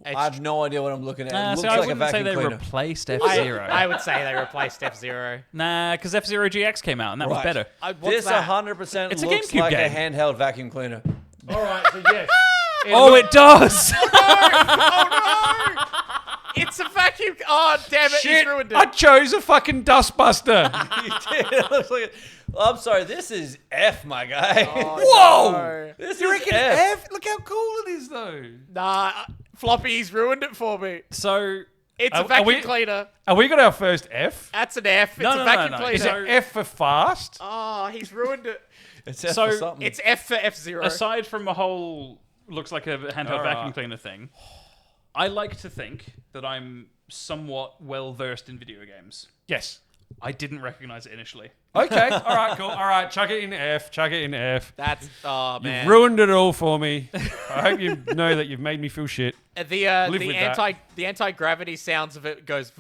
Speaker 2: I have no idea what I'm looking at. It looks
Speaker 3: so I
Speaker 2: like a
Speaker 3: wouldn't say
Speaker 2: vacuum
Speaker 3: they
Speaker 2: cleaner.
Speaker 3: replaced
Speaker 4: I
Speaker 3: F-Zero.
Speaker 4: would say they replaced F-Zero.
Speaker 3: Nah, because F-Zero GX came out and that was
Speaker 2: Right.
Speaker 3: better.
Speaker 4: What's
Speaker 2: This
Speaker 4: that?
Speaker 2: 100%
Speaker 3: It's a
Speaker 2: looks
Speaker 3: GameCube
Speaker 2: like
Speaker 3: game.
Speaker 2: a handheld vacuum cleaner.
Speaker 1: All right, so yes.
Speaker 3: Oh, it does!
Speaker 4: It's a vacuum. Oh, damn it.
Speaker 1: Shit,
Speaker 4: He's ruined it.
Speaker 1: I chose a fucking dustbuster.
Speaker 2: You did. It looks like it. I'm sorry. This is F, my guy.
Speaker 1: Whoa!
Speaker 4: No.
Speaker 2: This
Speaker 1: You
Speaker 2: is
Speaker 1: reckon
Speaker 2: F.
Speaker 1: F? Look how cool it is, though.
Speaker 4: Nah, Floppy's ruined it for me.
Speaker 3: So,
Speaker 4: It's
Speaker 1: Are-
Speaker 4: a vacuum
Speaker 1: are we-
Speaker 4: cleaner.
Speaker 1: Have we got our first F?
Speaker 4: That's an F. It's
Speaker 3: No,
Speaker 4: a
Speaker 3: no, no,
Speaker 4: vacuum
Speaker 3: no.
Speaker 4: cleaner.
Speaker 1: Is
Speaker 3: So-
Speaker 1: it F for fast?
Speaker 4: Oh, he's ruined it.
Speaker 2: It's F
Speaker 3: So,
Speaker 2: for something.
Speaker 4: It's F for F-Zero.
Speaker 3: aside from the whole looks like a handheld
Speaker 1: Alright.
Speaker 3: vacuum cleaner thing, I like to think that I'm somewhat well versed in video games.
Speaker 1: Yes.
Speaker 3: I didn't recognize it initially.
Speaker 1: Okay. All right, cool. All right, chuck it in F. Chuck it in F.
Speaker 4: That's, oh, man.
Speaker 1: You've ruined it all for me. I hope you know that you've made me feel shit.
Speaker 4: The
Speaker 1: Live with that.
Speaker 4: anti-gravity sounds of it goes...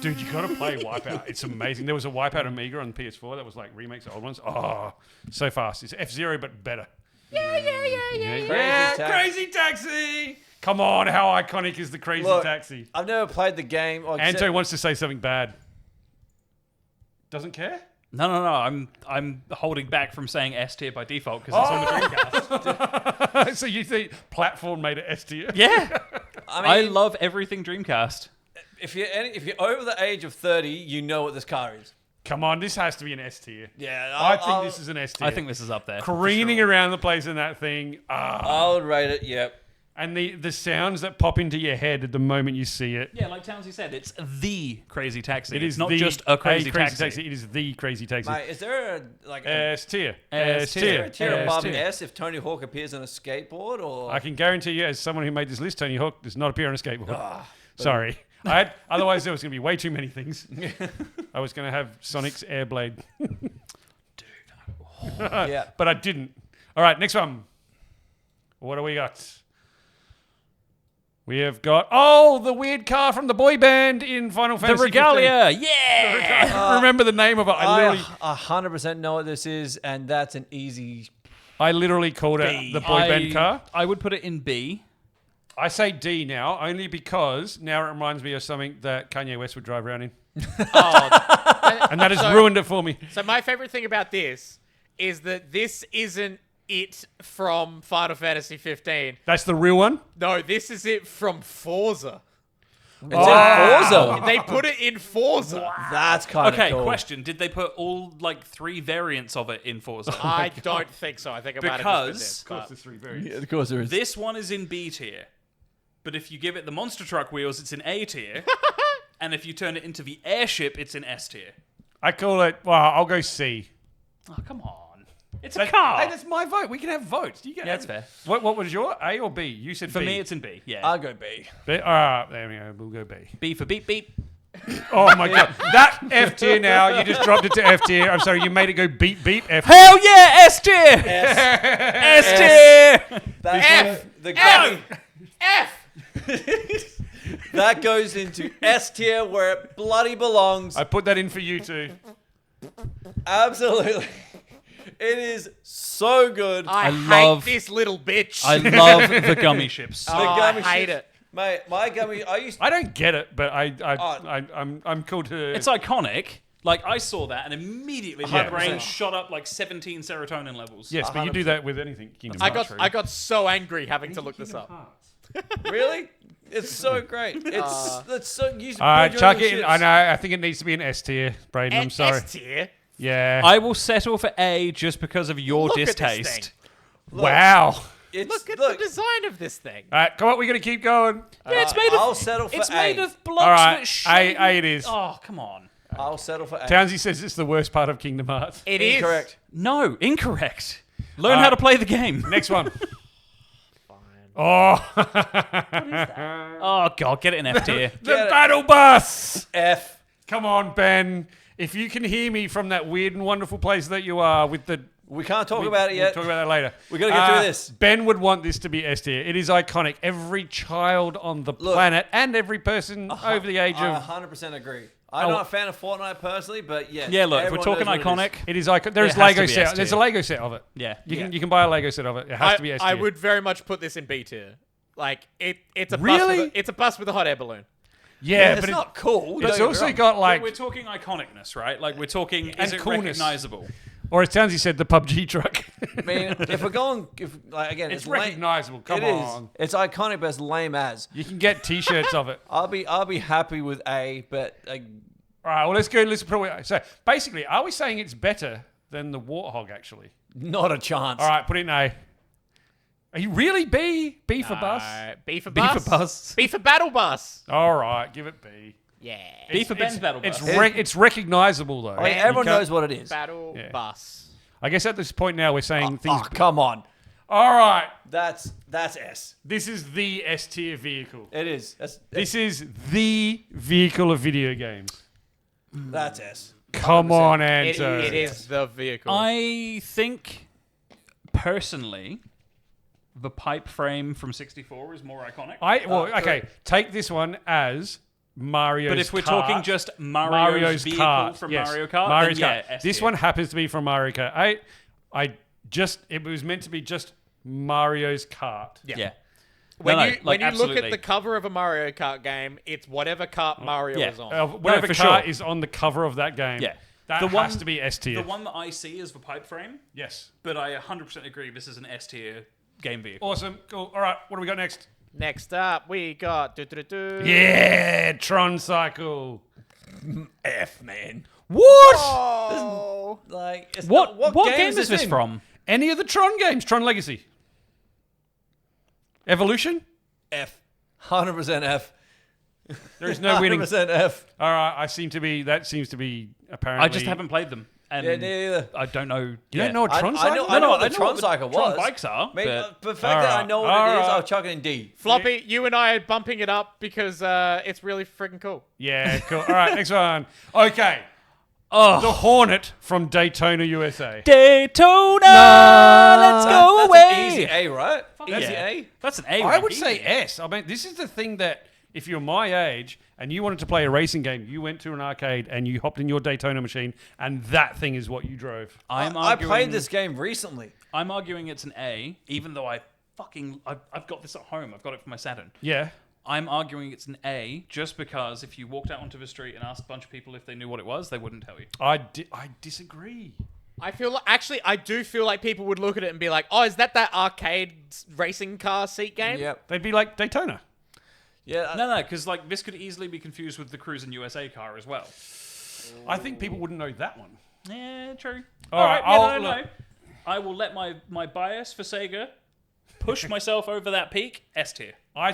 Speaker 1: Dude, you gotta play Wipeout. It's amazing. There was a Wipeout Amiga on PS4 that was like remakes of old ones. Oh, so fast. It's F-Zero, but better. Yeah.
Speaker 2: Crazy Taxi.
Speaker 1: Crazy Taxi. Come on, how iconic is the Crazy
Speaker 2: Look,
Speaker 1: Taxi?
Speaker 2: I've never played the game. Oh,
Speaker 1: Anto wants to say something bad. Doesn't care?
Speaker 3: No. I'm holding back from saying S tier by default because it's on the Dreamcast.
Speaker 1: So you think platform made it S tier?
Speaker 3: Yeah,
Speaker 2: I mean,
Speaker 3: love everything Dreamcast.
Speaker 2: if you're over the age of 30, you know what this car is.
Speaker 1: Come on, this has to be an S tier.
Speaker 2: Yeah,
Speaker 1: I think this is an S tier.
Speaker 3: I think this is up there. for
Speaker 1: Careening
Speaker 3: sure.
Speaker 1: around the place in that thing.
Speaker 2: I would rate it. Yep.
Speaker 1: And the sounds that pop into your head at the moment you see it.
Speaker 3: Yeah, like Townsy said, it's the Crazy Taxi.
Speaker 1: It is
Speaker 3: not
Speaker 1: the-
Speaker 3: just a Crazy Taxi.
Speaker 1: It is the Crazy Taxi.
Speaker 2: Mate, is there a
Speaker 1: S tier.
Speaker 3: S tier.
Speaker 2: tier above
Speaker 1: tier.
Speaker 2: S if Tony Hawk appears on a skateboard? Or
Speaker 1: I can guarantee you, as someone who made this list, Tony Hawk does not appear on a skateboard. Sorry. Otherwise, there was going to be way too many things. I was going to have Sonic's Airblade.
Speaker 2: yeah.
Speaker 1: But I didn't. All right, next one. What do we got? We have got, the weird car from the boy band in Final
Speaker 3: The
Speaker 1: Fantasy
Speaker 3: Regalia,
Speaker 1: 15.
Speaker 3: yeah!
Speaker 1: Remember the name of it.
Speaker 2: I 100% know what this is, and that's an easy.
Speaker 1: I literally called it the boy band car.
Speaker 3: I would put it in B.
Speaker 1: I say D now, only because now it reminds me of something that Kanye West would drive around in. And that has ruined it for me.
Speaker 4: So my favorite thing about this is that this isn't it from Final Fantasy 15.
Speaker 1: That's the real one?
Speaker 4: No, this is it from Forza.
Speaker 2: It's in Forza.
Speaker 4: They put it in Forza.
Speaker 2: That's kind of
Speaker 3: Okay,
Speaker 2: cool.
Speaker 3: question. Did they put all, 3 variants of it in Forza?
Speaker 4: I don't think so. I think I might have just
Speaker 3: Because
Speaker 4: missed it.
Speaker 1: There's three variants.
Speaker 2: Yeah, of course there is.
Speaker 3: this one is in B tier. But if you give it the monster truck wheels, it's in A tier. And if you turn it into the airship, it's in S tier.
Speaker 1: I call it, I'll go C.
Speaker 3: Oh, come on. It's a car.
Speaker 1: Hey, that's my vote. We can have votes. You get
Speaker 3: Yeah, that's fair.
Speaker 1: What was your A or B? You said
Speaker 3: For
Speaker 1: B.
Speaker 3: me, it's in B. Yeah.
Speaker 2: I'll go B.
Speaker 1: B. All right, there we go. We'll go B.
Speaker 3: B for beep beep.
Speaker 1: Oh my god, that F tier now. You just dropped it to F tier. I'm sorry, you made it go beep beep F.
Speaker 3: Hell yeah, S tier. S tier.
Speaker 2: F.
Speaker 4: F!
Speaker 2: That goes into S tier where it bloody belongs.
Speaker 1: I put that in for you too.
Speaker 2: Absolutely. It is so good.
Speaker 4: I
Speaker 3: love-
Speaker 4: hate this little bitch.
Speaker 3: I love the gummy ships.
Speaker 4: Oh, I
Speaker 2: gummy
Speaker 4: hate
Speaker 2: ships.
Speaker 4: it.
Speaker 2: Mate, my gummy,
Speaker 1: I don't get it, but I'm cool to.
Speaker 3: It's iconic. Like, I saw that and immediately my
Speaker 2: 100%.
Speaker 3: brain shot up 17 serotonin levels.
Speaker 1: yes, but you do that with anything. Kingdom
Speaker 4: I
Speaker 1: Hearts,
Speaker 4: got
Speaker 1: really.
Speaker 4: I got so angry having to look this up.
Speaker 2: really? It's so great. It's so used to
Speaker 1: All right,
Speaker 2: build your
Speaker 1: chuck
Speaker 2: own
Speaker 1: it in.
Speaker 2: ships.
Speaker 1: I know. I think it needs to be an S tier, Brayden. I'm sorry.
Speaker 4: S tier.
Speaker 1: Yeah.
Speaker 3: I will settle for A just because of your
Speaker 4: Look at this
Speaker 3: distaste.
Speaker 4: thing.
Speaker 1: Wow.
Speaker 2: It's,
Speaker 4: Look at the design of this thing.
Speaker 1: All right, come on. We're gonna keep going.
Speaker 3: Yeah, it's made of.
Speaker 2: I'll settle for
Speaker 3: It's
Speaker 2: A.
Speaker 3: made of blocks
Speaker 1: All right,
Speaker 3: that shape.
Speaker 1: A it is.
Speaker 3: Oh, come on.
Speaker 2: I'll settle for A.
Speaker 1: Townsy says it's the worst part of Kingdom Hearts.
Speaker 4: It is.
Speaker 2: Incorrect.
Speaker 3: No, incorrect. Learn how to play the game.
Speaker 1: Next one. Oh,
Speaker 3: Oh god, get it in F tier.
Speaker 1: the
Speaker 2: it.
Speaker 1: battle bus.
Speaker 2: F.
Speaker 1: Come on, Ben. If you can hear me from that weird and wonderful place that you are with the...
Speaker 2: We can't talk about it yet.
Speaker 1: We'll talk about that later.
Speaker 2: We gotta get through this.
Speaker 1: Ben would want this to be S tier. It is iconic. Every child on the planet and every person over the age
Speaker 2: I
Speaker 1: of...
Speaker 2: 100% agree. I'm not a fan of Fortnite personally, but yeah.
Speaker 3: Yeah, look, if we're
Speaker 2: everyone
Speaker 3: talking
Speaker 2: knows what it is.
Speaker 3: iconic,
Speaker 1: It is iconic. There's
Speaker 3: It has to
Speaker 1: Lego
Speaker 3: be
Speaker 1: set.
Speaker 3: S
Speaker 1: There's a
Speaker 3: tier.
Speaker 1: Lego set of it.
Speaker 3: yeah.
Speaker 1: You can buy a Lego set of it. It has to be S tier.
Speaker 4: I would very much put this in B tier. Like it's a
Speaker 1: Really?
Speaker 4: bus it's a bus with a hot air balloon.
Speaker 1: Yeah,
Speaker 2: It's
Speaker 1: but
Speaker 2: not cool.
Speaker 1: it's
Speaker 2: don't get me
Speaker 1: also
Speaker 2: wrong.
Speaker 1: got like...
Speaker 3: We're talking iconicness, right? Like we're talking is it
Speaker 1: coolness.
Speaker 3: recognizable?
Speaker 1: Or as Townsy said, the PUBG truck.
Speaker 2: I mean, if we're going, again,
Speaker 1: It's
Speaker 2: lame-
Speaker 1: recognizable. Come
Speaker 2: It is.
Speaker 1: on.
Speaker 2: It's iconic, but it's lame as.
Speaker 1: You can get T-shirts of it.
Speaker 2: I'll be happy with A, but
Speaker 1: All right, well, let's go. Let's put it. So basically, are we saying it's better than the Warthog, actually?
Speaker 2: not a chance.
Speaker 1: All right, put it in A. Are you really B? B for bus?
Speaker 4: B for
Speaker 3: B
Speaker 4: bus.
Speaker 3: for bus.
Speaker 4: B for battle bus.
Speaker 1: All right, give it B.
Speaker 4: Yeah.
Speaker 3: B for Ben's battle
Speaker 1: It's
Speaker 3: bus.
Speaker 1: it's recognizable, though.
Speaker 2: I mean,
Speaker 1: You
Speaker 2: everyone
Speaker 1: can't-
Speaker 2: knows what it is.
Speaker 4: Battle
Speaker 1: Yeah.
Speaker 4: bus.
Speaker 1: I guess at this point now, we're saying things...
Speaker 2: Oh, come on.
Speaker 1: All right,
Speaker 2: That's S.
Speaker 1: this is the S-tier vehicle.
Speaker 2: It is.
Speaker 1: This is the vehicle of video games.
Speaker 2: That's S.
Speaker 1: Come on,
Speaker 4: It
Speaker 1: Anto.
Speaker 4: is the vehicle.
Speaker 3: I think personally, the pipe frame from 64 is more iconic.
Speaker 1: Okay, take this one as Mario's
Speaker 3: But if we're
Speaker 1: Kart.
Speaker 3: talking just Mario's vehicle
Speaker 1: Kart,
Speaker 3: from
Speaker 1: yes.
Speaker 3: Mario Kart,
Speaker 1: Mario's
Speaker 3: then yeah,
Speaker 1: Kart.
Speaker 3: S
Speaker 1: This
Speaker 3: tier.
Speaker 1: one happens to be from Mario Kart. It was meant to be just Mario's Kart.
Speaker 3: yeah.
Speaker 4: when
Speaker 3: No,
Speaker 4: you
Speaker 3: like,
Speaker 4: when you look at
Speaker 3: absolutely.
Speaker 4: the cover of a Mario Kart game, it's whatever kart Mario
Speaker 3: Yeah.
Speaker 4: is on.
Speaker 1: Whatever
Speaker 3: for
Speaker 1: kart
Speaker 3: sure.
Speaker 1: is on the cover of that game.
Speaker 3: Yeah.
Speaker 1: That
Speaker 3: The
Speaker 1: has
Speaker 3: one-
Speaker 1: to be S tier.
Speaker 3: The one that I see is the pipe frame,
Speaker 1: Yes.
Speaker 3: but I 100% agree this is an S tier game vehicle.
Speaker 1: Awesome. Cool. All right. What do we got next?
Speaker 4: Next up, we got
Speaker 1: Yeah, Tron Cycle.
Speaker 2: F, man.
Speaker 1: What?
Speaker 4: Oh,
Speaker 2: Like, it's
Speaker 3: What
Speaker 2: not,
Speaker 3: game is this
Speaker 2: in?
Speaker 3: from?
Speaker 1: Any of the Tron games? Tron Legacy. Evolution?
Speaker 2: F. 100% F.
Speaker 1: There is no winning.
Speaker 2: 100% F.
Speaker 1: All right, that seems to be apparently.
Speaker 3: I just haven't played them. And
Speaker 2: Yeah, neither.
Speaker 3: I don't know.
Speaker 1: You don't know what Tron
Speaker 2: I
Speaker 1: Cycle?
Speaker 2: know, I know what the
Speaker 3: I know
Speaker 2: Tron
Speaker 3: what the
Speaker 2: Cycle was.
Speaker 3: Tron bikes are,
Speaker 2: Mate,
Speaker 3: but-
Speaker 2: the fact that I know what it is,
Speaker 1: Alright.
Speaker 2: I'll chuck it in D.
Speaker 4: Floppy, you and I are bumping it up because it's really freaking cool.
Speaker 1: Yeah, cool. All right, next one. Okay.
Speaker 3: Oh,
Speaker 1: The Hornet from Daytona, USA.
Speaker 3: Daytona, let's go
Speaker 2: That's
Speaker 3: away.
Speaker 2: an easy A, right? Easy
Speaker 3: yeah.
Speaker 2: A.
Speaker 3: That's an A.
Speaker 1: I
Speaker 3: rank,
Speaker 1: would
Speaker 3: easy.
Speaker 1: say S. I mean, this is the thing that if you're my age and you wanted to play a racing game, you went to an arcade and you hopped in your Daytona machine, and that thing is what you drove.
Speaker 2: I played this game recently.
Speaker 3: I'm arguing it's an A, even though I've got this at home. I've got it for my Saturn.
Speaker 1: Yeah.
Speaker 3: I'm arguing it's an A just because if you walked out onto the street and asked a bunch of people if they knew what it was, they wouldn't tell you.
Speaker 1: I disagree.
Speaker 4: I feel like, actually, I do feel like people would look at it and be like, "Oh, is that arcade racing car seat game?"
Speaker 2: Yep.
Speaker 1: They'd be like Daytona.
Speaker 2: Yeah.
Speaker 3: No, because like this could easily be confused with the Cruisin' USA car as well.
Speaker 1: I think people wouldn't know that one.
Speaker 3: Yeah, true.
Speaker 1: All right,
Speaker 3: No. I will let my bias for Sega push myself over that peak. S tier.
Speaker 1: I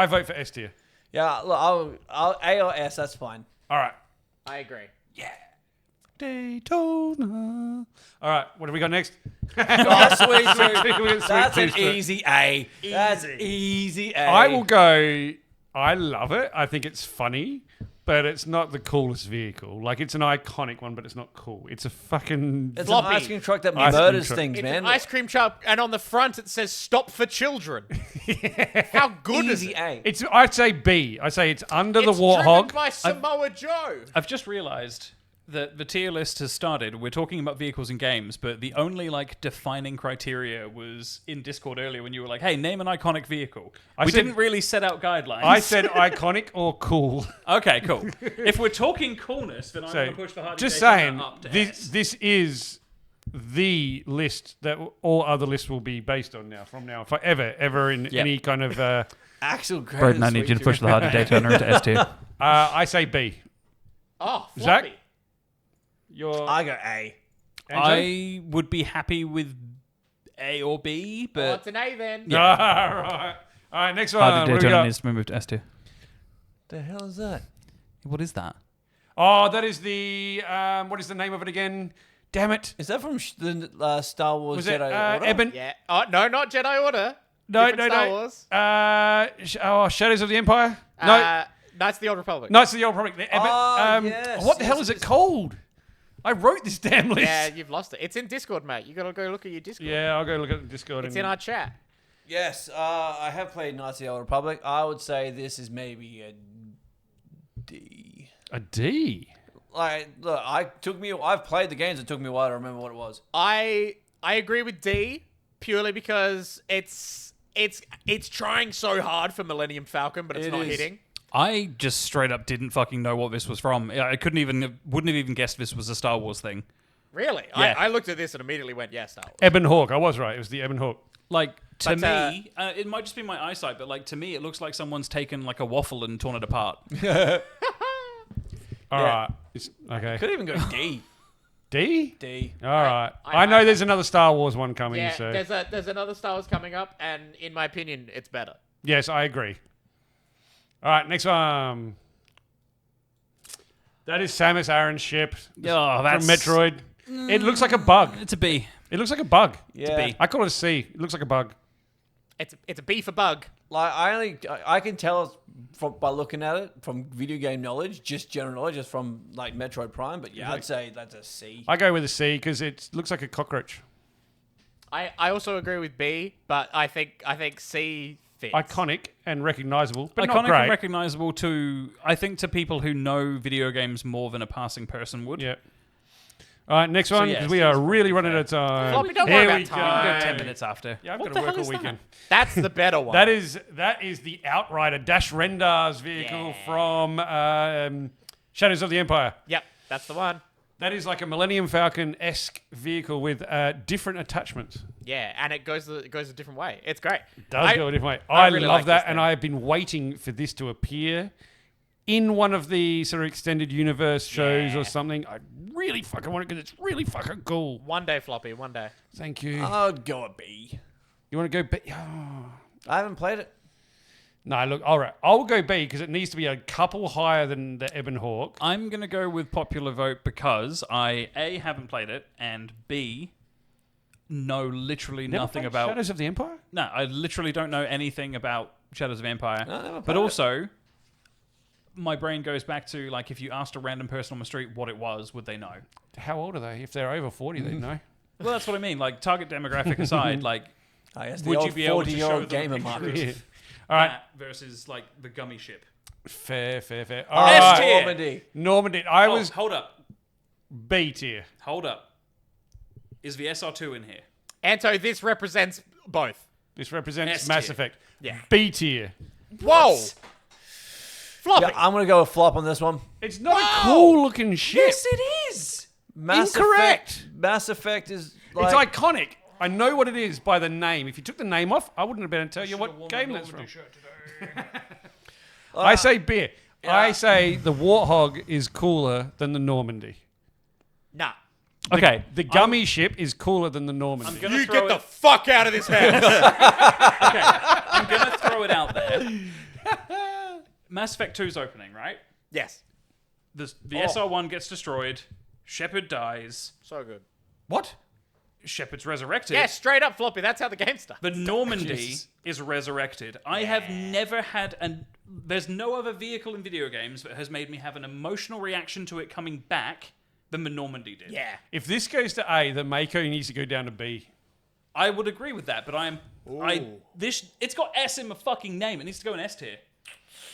Speaker 1: vote for S tier.
Speaker 2: Yeah, look, I'll A or S, that's fine.
Speaker 1: All right.
Speaker 4: I agree.
Speaker 1: Daytona. All right, what have we got next?
Speaker 2: Oh, sweet,
Speaker 1: Sweet,
Speaker 2: That's
Speaker 1: sweet,
Speaker 2: an easy A. That's easy A.
Speaker 1: I will go. I love it. I think it's funny, but it's not the coolest vehicle. Like, it's an iconic one, but it's not cool. It's a fucking.
Speaker 2: It's
Speaker 4: Floppy.
Speaker 2: an ice cream truck that
Speaker 1: Ice cream
Speaker 2: murders
Speaker 1: truck.
Speaker 2: things,
Speaker 4: It's
Speaker 2: man.
Speaker 4: an ice cream truck, and on the front it says "Stop for Children." How good is
Speaker 2: Easy
Speaker 4: it?
Speaker 2: A.
Speaker 1: It's. I'd say B. I say it's under
Speaker 4: It's
Speaker 1: the
Speaker 4: driven
Speaker 1: Warthog.
Speaker 4: by Samoa Joe.
Speaker 3: I've just realised that the tier list has started. We're talking about vehicles and games, but the only like defining criteria was in Discord earlier when you were like, "Hey, name an iconic vehicle."
Speaker 1: I
Speaker 3: We
Speaker 1: said-
Speaker 3: didn't really set out guidelines.
Speaker 1: I said iconic or cool.
Speaker 3: okay, cool. If we're talking coolness, then I'm
Speaker 1: So,
Speaker 3: going to push the Hardy
Speaker 1: just
Speaker 3: Daytona
Speaker 1: saying,
Speaker 3: up to
Speaker 1: this
Speaker 3: S.
Speaker 1: this is the list that all other lists will be based on now, from now forever, ever in
Speaker 3: Yep.
Speaker 1: any kind of.
Speaker 2: Axel Grey.
Speaker 3: Brayden, I need you to push the Hardy Daytona into S tier.
Speaker 1: I say B.
Speaker 4: Oh,
Speaker 1: Zach?
Speaker 4: Floppy.
Speaker 1: Your
Speaker 2: I go A.
Speaker 1: Anto?
Speaker 3: I would be happy with A or B,
Speaker 4: Well,
Speaker 3: but
Speaker 4: it's an A then.
Speaker 1: All right. All right. Next one.
Speaker 3: Hardy
Speaker 1: What do we
Speaker 3: Daytona
Speaker 1: got?
Speaker 3: needs to move to S tier.
Speaker 2: The hell is that?
Speaker 3: What is that?
Speaker 1: Oh, that is the. What is the name of it again? Damn it!
Speaker 2: Is that from the Star Wars
Speaker 1: Was
Speaker 2: Jedi
Speaker 1: it
Speaker 2: Order?
Speaker 1: Eben?
Speaker 4: Yeah. Oh, no, not Jedi Order.
Speaker 1: No,
Speaker 4: Different
Speaker 1: no,
Speaker 4: Star
Speaker 1: no.
Speaker 4: Wars.
Speaker 1: Shadows of the Empire. No,
Speaker 4: Knights of the Old Republic.
Speaker 1: Knights of the Old Republic. The Eben,
Speaker 2: Oh, yes,
Speaker 1: what the
Speaker 2: yes,
Speaker 1: hell is it
Speaker 2: yes.
Speaker 1: called? I wrote this damn list.
Speaker 4: Yeah, you've lost it. It's in Discord, mate. You gotta go look at your Discord.
Speaker 1: Yeah, I'll go look at the Discord.
Speaker 4: It's
Speaker 1: and-
Speaker 4: in our chat.
Speaker 2: Yes, I have played Knights of the Old Republic. I would say this is maybe a D.
Speaker 1: A D.
Speaker 2: Like, look, I've played the games. It took me a while to remember what it was.
Speaker 4: I agree with D purely because it's trying so hard for Millennium Falcon, but it's
Speaker 2: It
Speaker 4: not
Speaker 2: is.
Speaker 4: hitting.
Speaker 3: I just straight up didn't fucking know what this was from. I wouldn't have even guessed this was a Star Wars thing.
Speaker 4: Really?
Speaker 3: Yeah.
Speaker 4: I looked at this and immediately went, yeah, Star Wars.
Speaker 1: Ebon Hawk. I was right. It was the Ebon Hawk.
Speaker 3: Like, to
Speaker 4: But,
Speaker 3: me, it might just be my eyesight, but like to me, it looks like someone's taken like a waffle and torn it apart.
Speaker 1: All
Speaker 2: Yeah.
Speaker 1: right. Okay.
Speaker 2: Could even go D.
Speaker 1: D.
Speaker 2: D.
Speaker 1: All right.
Speaker 4: I-
Speaker 1: I know there's another Star Wars one coming.
Speaker 4: Yeah,
Speaker 1: So
Speaker 4: there's another Star Wars coming up, and in my opinion, it's better.
Speaker 1: yes, I agree. All right. Next one. That is Samus Aran's ship
Speaker 3: Oh,
Speaker 1: from
Speaker 3: that's
Speaker 1: Metroid. It looks like a bug.
Speaker 3: It's a B.
Speaker 1: It looks like a bug.
Speaker 2: Yeah.
Speaker 3: B.
Speaker 1: I call it a C. It looks like a bug.
Speaker 4: It's a B for bug.
Speaker 2: Like I can tell by looking at it from video game knowledge, just general knowledge, just from like Metroid Prime. But yeah, I'd say that's a C.
Speaker 1: I go with a C because it looks like a cockroach.
Speaker 4: I also agree with B, but I think C fits.
Speaker 1: Iconic and recognizable, but
Speaker 3: Iconic
Speaker 1: not great.
Speaker 3: and recognizable to, I think, to people who know video games more than a passing person would.
Speaker 1: Yeah. All right, next one,
Speaker 3: yeah,
Speaker 1: because we are really running out of time.
Speaker 4: Floppy, don't
Speaker 1: Here
Speaker 4: worry
Speaker 1: we
Speaker 4: about
Speaker 1: go.
Speaker 4: time.
Speaker 3: Go 10 minutes after.
Speaker 1: Yeah, I've
Speaker 3: What
Speaker 1: got
Speaker 3: the
Speaker 1: to work
Speaker 3: hell
Speaker 1: all
Speaker 3: is that?
Speaker 1: weekend.
Speaker 4: That's the better one.
Speaker 1: That is the Outrider Dash Rendar's vehicle
Speaker 4: Yeah.
Speaker 1: from Shadows of the Empire.
Speaker 4: Yep, that's the one.
Speaker 1: That is like a Millennium Falcon-esque vehicle with different attachments.
Speaker 4: Yeah, and it goes a different way. It's great.
Speaker 1: Does go a different way.
Speaker 4: I
Speaker 1: I
Speaker 4: really
Speaker 1: love
Speaker 4: like
Speaker 1: that,
Speaker 4: this
Speaker 1: and
Speaker 4: thing.
Speaker 1: I've been waiting for this to appear in one of the sort of extended universe shows
Speaker 4: Yeah.
Speaker 1: or something. I really fucking want it because it's really fucking cool.
Speaker 4: One day, Floppy, one day.
Speaker 1: Thank you.
Speaker 2: I'd go a B.
Speaker 1: You want to go? Oh.
Speaker 2: I haven't played it.
Speaker 1: No, look, all right. I'll go B because it needs to be a couple higher than the Ebon Hawk.
Speaker 3: I'm going to go with popular vote because I, A, haven't played it, and B, know literally
Speaker 1: Never
Speaker 3: nothing
Speaker 1: played
Speaker 3: about...
Speaker 1: Shadows of the Empire?
Speaker 3: No, I literally don't know anything about Shadows of Empire.
Speaker 2: No, never
Speaker 3: but
Speaker 2: played it.
Speaker 3: also, my brain goes back to, like, if you asked a random person on the street what it was, would they know?
Speaker 1: How old are they? If they're over 40, they'd know.
Speaker 3: Well, that's what I mean. Like, target demographic aside, like,
Speaker 2: I guess
Speaker 3: would
Speaker 2: the
Speaker 3: you be able to show
Speaker 2: 40-year-old
Speaker 3: them
Speaker 2: gamer
Speaker 3: a picture
Speaker 2: market.
Speaker 3: of
Speaker 1: Yeah. All right.
Speaker 3: that versus, like, the gummy ship?
Speaker 1: Fair.
Speaker 3: S
Speaker 1: All right.
Speaker 3: tier.
Speaker 2: Normandy.
Speaker 1: Normandy. I was
Speaker 3: Hold up.
Speaker 1: B tier.
Speaker 3: Hold up. Is the SR2 in here?
Speaker 4: Anto, this represents both.
Speaker 1: This represents
Speaker 3: S
Speaker 1: Mass
Speaker 3: tier.
Speaker 1: Effect.
Speaker 4: Yeah.
Speaker 1: B tier.
Speaker 4: Whoa! Floppy.
Speaker 2: Yeah, I'm gonna go with flop on this one.
Speaker 1: It's not a cool looking ship.
Speaker 3: Yes, it is.
Speaker 1: Incorrect.
Speaker 2: Mass Effect is like,
Speaker 1: It's iconic. I know what it is by the name. If you took the name off, I wouldn't have been able to tell you what game that's from. I say beer. I say the Warthog is cooler than the Normandy.
Speaker 4: Nah.
Speaker 3: Okay.
Speaker 1: The gummy ship is cooler than the Normandy.
Speaker 3: I'm gonna
Speaker 4: You
Speaker 3: throw
Speaker 4: get the
Speaker 3: it.
Speaker 4: fuck out of this house.
Speaker 3: I'm gonna throw it out there. Mass Effect 2's opening, right?
Speaker 4: Yes.
Speaker 3: The SR1 gets destroyed. Shepard dies.
Speaker 4: So good.
Speaker 1: What?
Speaker 3: Shepard's resurrected.
Speaker 4: Yeah, straight up Floppy. That's how the game starts.
Speaker 3: The Normandy
Speaker 1: Jesus.
Speaker 3: is resurrected. I have never had there's no other vehicle in video games that has made me have an emotional reaction to it coming back than the Normandy did.
Speaker 4: Yeah.
Speaker 1: If this goes to A, the Mako needs to go down to B.
Speaker 3: I would agree with that, but it's got S in the fucking name. It needs to go in S tier.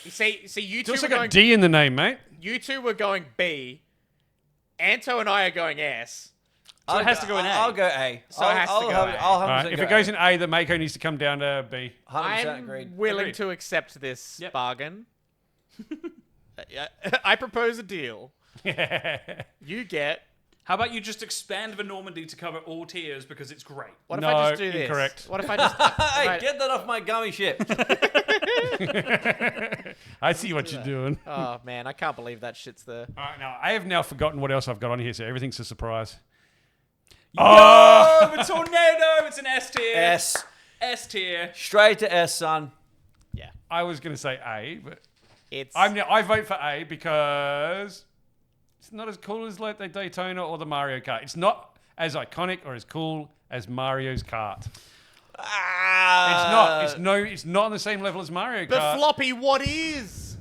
Speaker 4: You see, you
Speaker 1: It's
Speaker 4: two
Speaker 1: also
Speaker 4: were
Speaker 1: got
Speaker 4: going.
Speaker 1: D in the name, mate.
Speaker 4: You two were going B. Anto and I are going S.
Speaker 3: So it has to go in A.
Speaker 2: I'll go A.
Speaker 4: So it has to go A.
Speaker 2: I'll
Speaker 1: All
Speaker 2: 100%
Speaker 1: right, if
Speaker 2: go
Speaker 1: it goes
Speaker 2: A.
Speaker 1: in A, the Mako needs to come down to B.
Speaker 2: 100%
Speaker 4: I'm
Speaker 2: agreed.
Speaker 4: willing
Speaker 3: Agreed.
Speaker 4: to accept this
Speaker 3: Yep.
Speaker 4: bargain. I propose a deal. You get.
Speaker 3: How about you just expand the Normandy to cover all tiers because it's great?
Speaker 4: What if
Speaker 1: No,
Speaker 4: I just do this?
Speaker 1: incorrect.
Speaker 4: What if I just?
Speaker 2: Hey,
Speaker 4: right.
Speaker 2: get that off my gummy ship.
Speaker 1: I see what you're doing.
Speaker 4: Oh man, I can't believe that shit's there.
Speaker 1: All right, now I have now forgotten what else I've got on here, so everything's a surprise.
Speaker 3: Oh, the tornado! It's an S tier.
Speaker 2: S.
Speaker 3: S tier.
Speaker 2: Straight to S, son.
Speaker 4: Yeah,
Speaker 1: I was going to say A, but
Speaker 4: it's.
Speaker 1: I vote for A because it's not as cool as like the Daytona or the Mario Kart. It's not as iconic or as cool as Mario's Kart. It's not. It's not on the same level as Mario
Speaker 4: But
Speaker 1: Kart.
Speaker 4: Floppy, what is?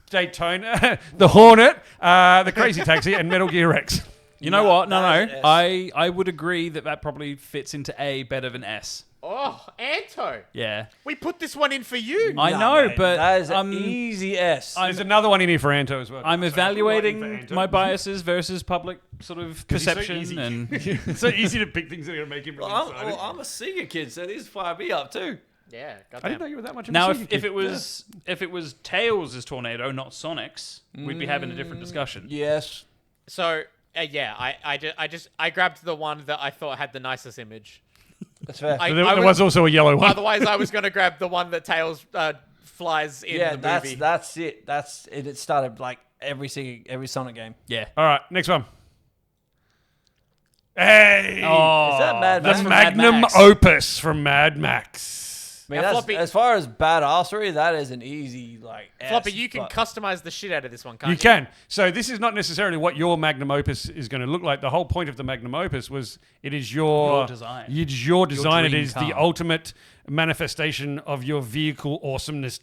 Speaker 1: Daytona, the Hornet, the Crazy Taxi, and Metal Gear X.
Speaker 3: You know what? No.
Speaker 2: that is S.
Speaker 3: I would agree that probably fits into A better than S.
Speaker 4: Oh, Anto,
Speaker 3: Yeah.
Speaker 4: we put this one in for you.
Speaker 3: I know,
Speaker 2: mate,
Speaker 3: but
Speaker 2: that is
Speaker 3: I'm-
Speaker 2: an easy S.
Speaker 1: There's another one in here for Anto as well.
Speaker 3: I'm
Speaker 1: So
Speaker 3: evaluating
Speaker 1: I'm writing for Anto.
Speaker 3: my biases versus public sort of
Speaker 1: 'Cause he's so
Speaker 3: perception
Speaker 1: easy.
Speaker 3: and
Speaker 1: It's so easy to pick things that are going to make him really excited.
Speaker 2: I'm a Sega kid, so these fire me up too.
Speaker 4: Yeah,
Speaker 1: I didn't know
Speaker 4: goddamn.
Speaker 1: you were that much of
Speaker 3: now
Speaker 1: a Sega
Speaker 3: if
Speaker 1: kid.
Speaker 3: it was Tails' tornado, not Sonic's, we'd be having a different discussion.
Speaker 2: Yes.
Speaker 4: So yeah, I grabbed the one that I thought had the nicest image.
Speaker 2: That's fair.
Speaker 1: But there was also a yellow one.
Speaker 4: Otherwise, I was going to grab the one that Tails flies in
Speaker 2: yeah,
Speaker 4: the
Speaker 2: that's
Speaker 4: movie.
Speaker 2: that's it. That's it. It started like every Sonic game.
Speaker 3: Yeah.
Speaker 1: All right, next one. Hey!
Speaker 3: Oh,
Speaker 2: Is that Mad
Speaker 1: the
Speaker 2: Max?
Speaker 3: from Mad
Speaker 1: magnum
Speaker 3: Max.
Speaker 1: opus from Mad Max.
Speaker 2: I mean,
Speaker 4: Now,
Speaker 2: that's,
Speaker 4: Floppy-
Speaker 2: as far as badassery, that is an easy like.
Speaker 4: Floppy,
Speaker 2: S,
Speaker 4: you can
Speaker 2: but-
Speaker 4: customize the shit out of this one, can't
Speaker 1: You can. So this is not necessarily what your magnum opus is going to look like. The whole point of the magnum opus was it is your
Speaker 3: design.
Speaker 1: It's your design. It
Speaker 3: dream
Speaker 1: is the
Speaker 3: car.
Speaker 1: ultimate manifestation of your vehicle awesomeness.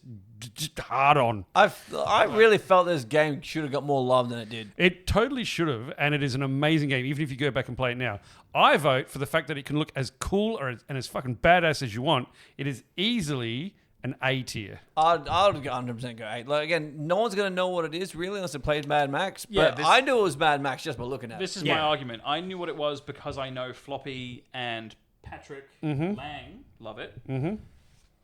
Speaker 1: Just hard on.
Speaker 2: I really felt this game should have got more love than it did.
Speaker 1: It totally should have, and it is an amazing game, even if you go back and play it now. I vote for the fact that it can look as cool and as fucking badass as you want. It is easily an A tier.
Speaker 2: I'd 100% go 8. Like, again, no one's going to know what it is really unless they played Mad Max. But
Speaker 3: Yeah, this-
Speaker 2: I knew it was Mad Max just by looking at
Speaker 3: This
Speaker 2: it.
Speaker 3: is my argument. I knew what it was because I know Floppy and Patrick Lang love it. Mm-hmm.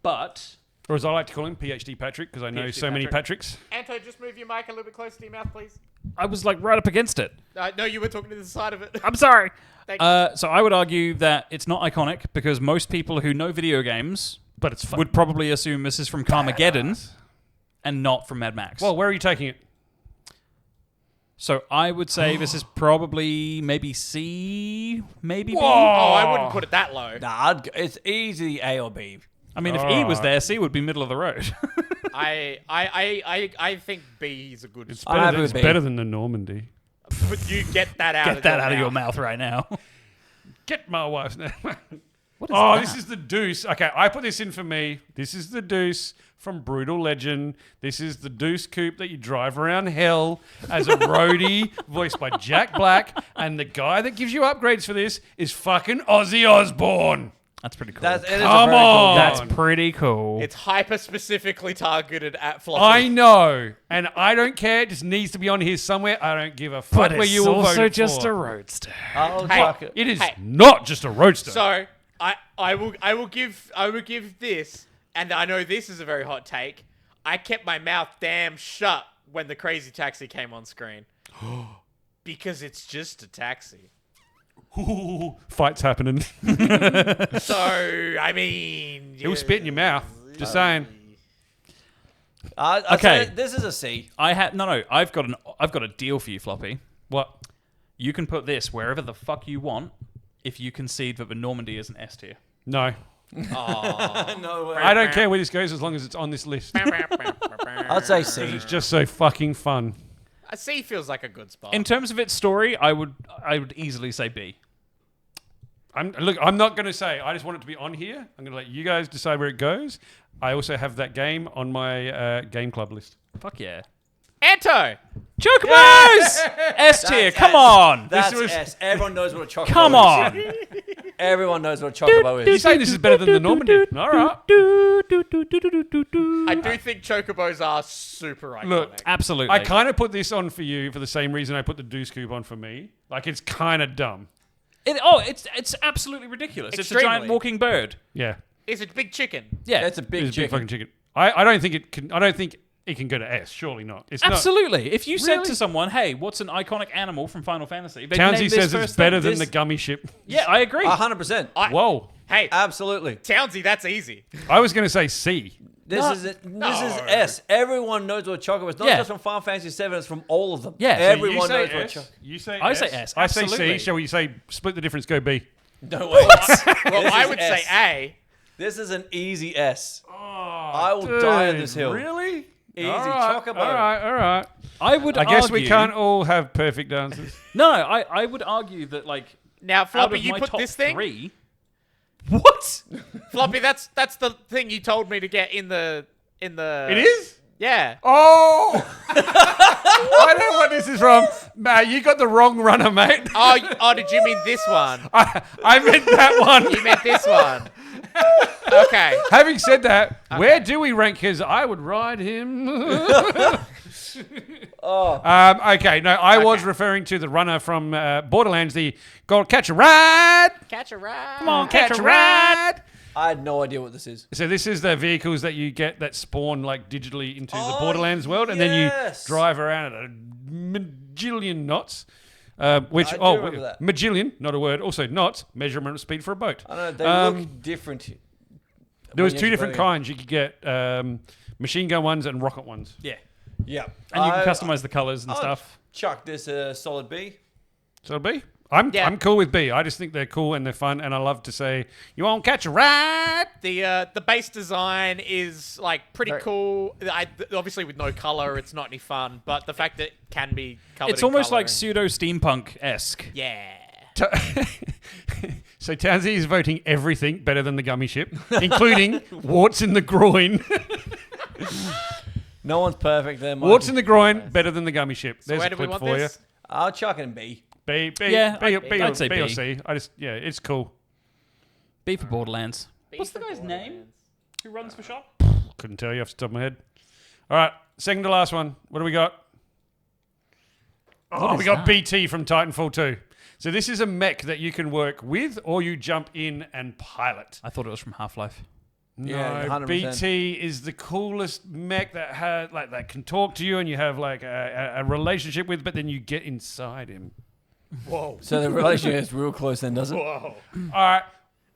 Speaker 3: But
Speaker 1: Or as I like to call him, PhD Patrick, because I know
Speaker 3: PhD
Speaker 1: so many
Speaker 3: Patrick.
Speaker 1: Patricks.
Speaker 4: Anto, just move your mic a little bit closer to your mouth, please.
Speaker 3: I was like right up against it.
Speaker 4: No, you were talking to the side of it.
Speaker 3: I'm sorry.
Speaker 4: Thank you.
Speaker 3: So I would argue that it's not iconic because most people who know video games
Speaker 1: But it's fun.
Speaker 3: would probably assume this is from Carmageddon and not from Mad Max.
Speaker 1: Well, where are you taking it?
Speaker 3: so I would say this is probably maybe C, maybe B.
Speaker 4: Oh, I wouldn't put it that low.
Speaker 2: Nah, it's easy A or B.
Speaker 3: I mean, if E was there, C would be middle of the road.
Speaker 4: I think B is a good.
Speaker 1: It's
Speaker 2: I'm happy
Speaker 1: better, it's
Speaker 2: with B.
Speaker 1: better than the Normandy.
Speaker 4: But you get that out.
Speaker 3: Get that out of your mouth right now.
Speaker 1: Get my wife's name.
Speaker 3: What is
Speaker 1: Oh,
Speaker 3: that?
Speaker 1: this is the Deuce. Okay, I put this in for me. This is the Deuce from Brutal Legend. This is the Deuce coupe that you drive around hell as a roadie, voiced by Jack Black. And the guy that gives you upgrades for this is fucking Ozzy Osbourne.
Speaker 3: That's pretty cool.
Speaker 2: It is a
Speaker 1: Come
Speaker 2: very cool
Speaker 1: on.
Speaker 2: game.
Speaker 3: That's pretty cool.
Speaker 4: It's hyper specifically targeted at Floppy.
Speaker 1: I know, and I don't care. It just needs to be on here somewhere. I don't give a fuck where you will vote for.
Speaker 3: roadster.
Speaker 2: I'll
Speaker 4: Hey.
Speaker 2: chuck it.
Speaker 1: It is
Speaker 4: Hey.
Speaker 1: not just a roadster.
Speaker 4: So I will give this, and I know this is a very hot take. I kept my mouth damn shut when the Crazy Taxi came on screen. Because it's just a taxi.
Speaker 1: Ooh, fights happening.
Speaker 4: So, I mean...
Speaker 1: It will spit in your mouth. Just saying.
Speaker 2: I'd
Speaker 3: Okay.
Speaker 2: say this is a C.
Speaker 3: I've got a deal for you, Floppy.
Speaker 1: What?
Speaker 3: You can put this wherever the fuck you want if you concede that the Normandy is an S tier.
Speaker 1: No.
Speaker 2: No way.
Speaker 1: I don't care where this goes as long as it's on this list.
Speaker 2: I'd say C.
Speaker 1: It's just so fucking fun.
Speaker 4: A C feels like a good spot.
Speaker 3: In terms of its story, I would easily say B.
Speaker 1: I'm not going to say. I just want it to be on here. I'm going to let you guys decide where it goes. I also have that game on my game club list.
Speaker 3: Fuck yeah.
Speaker 4: Anto!
Speaker 3: Chocobos! S tier,
Speaker 2: That's
Speaker 3: come
Speaker 2: S.
Speaker 3: on!
Speaker 2: That's
Speaker 1: was-
Speaker 2: S. Everyone knows what a chocobo
Speaker 3: Come
Speaker 2: is.
Speaker 3: on!
Speaker 2: Everyone knows what a chocobo
Speaker 1: You
Speaker 2: is.
Speaker 1: say this is better than the Normandy. All right.
Speaker 4: I do think chocobos are super iconic.
Speaker 1: Look,
Speaker 3: Absolutely.
Speaker 1: I kind of put this on for you for the same reason I put the Deuce Coupe on for me. Like, it's kind of dumb.
Speaker 3: It's absolutely ridiculous. It's a giant
Speaker 4: Extremely.
Speaker 3: walking bird.
Speaker 1: Yeah.
Speaker 4: It's a big chicken.
Speaker 3: Yeah.
Speaker 2: That's a big
Speaker 1: It's a big
Speaker 2: chicken.
Speaker 1: fucking chicken. I don't think it can. I don't think it can go to S. Surely not. It's
Speaker 3: Absolutely. If you said
Speaker 1: Really?
Speaker 3: to someone, "Hey, what's an iconic animal from Final Fantasy?" they'd
Speaker 1: not.
Speaker 3: name
Speaker 1: Townsy
Speaker 3: this
Speaker 1: says it's
Speaker 3: first
Speaker 1: better
Speaker 3: thing.
Speaker 1: than the gummy ship.
Speaker 3: Yeah, I agree.
Speaker 2: 100%.
Speaker 1: Whoa.
Speaker 4: Hey,
Speaker 2: Absolutely.
Speaker 4: Townsy, that's easy.
Speaker 1: I was going to say C.
Speaker 2: This is S. Everyone knows what chocobo is. Not
Speaker 3: Yeah.
Speaker 2: just from Final Fantasy 7, it's from all of them.
Speaker 3: Yeah. So
Speaker 2: Everyone
Speaker 1: you say
Speaker 2: knows what
Speaker 1: S.
Speaker 2: chocobo
Speaker 1: You say
Speaker 3: I
Speaker 1: S.
Speaker 3: say S,
Speaker 1: I say
Speaker 3: absolutely.
Speaker 1: C. Shall we say split the difference? Go B.
Speaker 2: No way.
Speaker 4: Well,
Speaker 2: This
Speaker 4: I
Speaker 2: is
Speaker 4: would
Speaker 2: S.
Speaker 4: say A.
Speaker 2: This is an easy S.
Speaker 1: Oh,
Speaker 2: I will die on this hill.
Speaker 1: Really?
Speaker 2: Easy.
Speaker 1: All right,
Speaker 2: Chocobo.
Speaker 1: All right. All right.
Speaker 3: I would.
Speaker 1: I guess we
Speaker 3: argue-
Speaker 1: can't all have perfect answers.
Speaker 3: No, I would argue that like
Speaker 4: Now,
Speaker 3: out
Speaker 4: Floppy,
Speaker 3: of
Speaker 4: you
Speaker 3: my
Speaker 4: put
Speaker 3: top
Speaker 4: this thing.
Speaker 3: 3. What?
Speaker 4: Floppy, that's the thing you told me to get in the.
Speaker 1: It is?
Speaker 4: Yeah.
Speaker 1: Oh! I know what this is from. Man, you got the wrong runner, mate.
Speaker 4: Oh, did you mean this one?
Speaker 1: I meant that one.
Speaker 4: You meant this one. Okay.
Speaker 1: Having said that, where do we rank his? I would ride him. Okay, no, I was referring to the runner from Borderlands, the Gold Catch a Ride.
Speaker 4: Catch a ride.
Speaker 1: Come on, catch a ride.
Speaker 2: I had no idea what this is.
Speaker 1: So this is the vehicles that you get that spawn like digitally into the
Speaker 2: Oh,
Speaker 1: Borderlands world, and then you
Speaker 2: yes.
Speaker 1: drive around at a majillion knots. Which
Speaker 2: I do remember that.
Speaker 1: majillion, not a word. Also knots, measurement of speed for a boat.
Speaker 2: I don't know. They look different.
Speaker 1: There was
Speaker 2: when
Speaker 1: two
Speaker 2: you're
Speaker 1: different
Speaker 2: driving.
Speaker 1: kinds. You could get machine gun ones and rocket ones.
Speaker 3: Yeah.
Speaker 2: Yeah.
Speaker 3: And you can customize the colors and stuff.
Speaker 2: Chuck this a solid B.
Speaker 1: So B. I'm cool with B. I just think they're cool and they're fun, and I love to say, "You won't catch a ride."
Speaker 4: The base design is like pretty
Speaker 2: Very-
Speaker 4: cool. Obviously with no color, it's not any fun. But the fact that it can be covered.
Speaker 3: It's
Speaker 4: in
Speaker 3: almost
Speaker 4: colour
Speaker 3: like pseudo steampunk esque.
Speaker 4: yeah.
Speaker 1: So Townsy is voting everything better than the gummy ship, including warts in the groin.
Speaker 2: No one's perfect there, Mike.
Speaker 1: Warts in the groin better than the gummy ship.
Speaker 4: So
Speaker 1: There's
Speaker 4: where
Speaker 1: a
Speaker 4: do we
Speaker 1: clip
Speaker 4: want
Speaker 1: for
Speaker 4: this?
Speaker 2: I'll chuck it in B.
Speaker 1: you. B,
Speaker 3: Yeah,
Speaker 1: B,
Speaker 3: I'd
Speaker 1: or
Speaker 3: say
Speaker 1: B or
Speaker 3: B.
Speaker 1: C. It's cool.
Speaker 3: B for Borderlands.
Speaker 4: B
Speaker 3: What's the
Speaker 4: for
Speaker 3: guy's name?
Speaker 4: Borderlands.
Speaker 3: Who runs for shop?
Speaker 1: Couldn't tell you off the top of my head. All right, second to last one. What do we got? Oh, we got BT from Titanfall 2. So this is a mech that you can work with or you jump in and pilot.
Speaker 3: I thought it was from Half-Life.
Speaker 2: Yeah,
Speaker 1: No,
Speaker 2: 100%.
Speaker 1: BT is the coolest mech that has like that can talk to you and you have like a relationship with, but then you get inside him.
Speaker 4: Whoa.
Speaker 2: So the relationship is real close then, does it?
Speaker 4: Whoa.
Speaker 1: All right,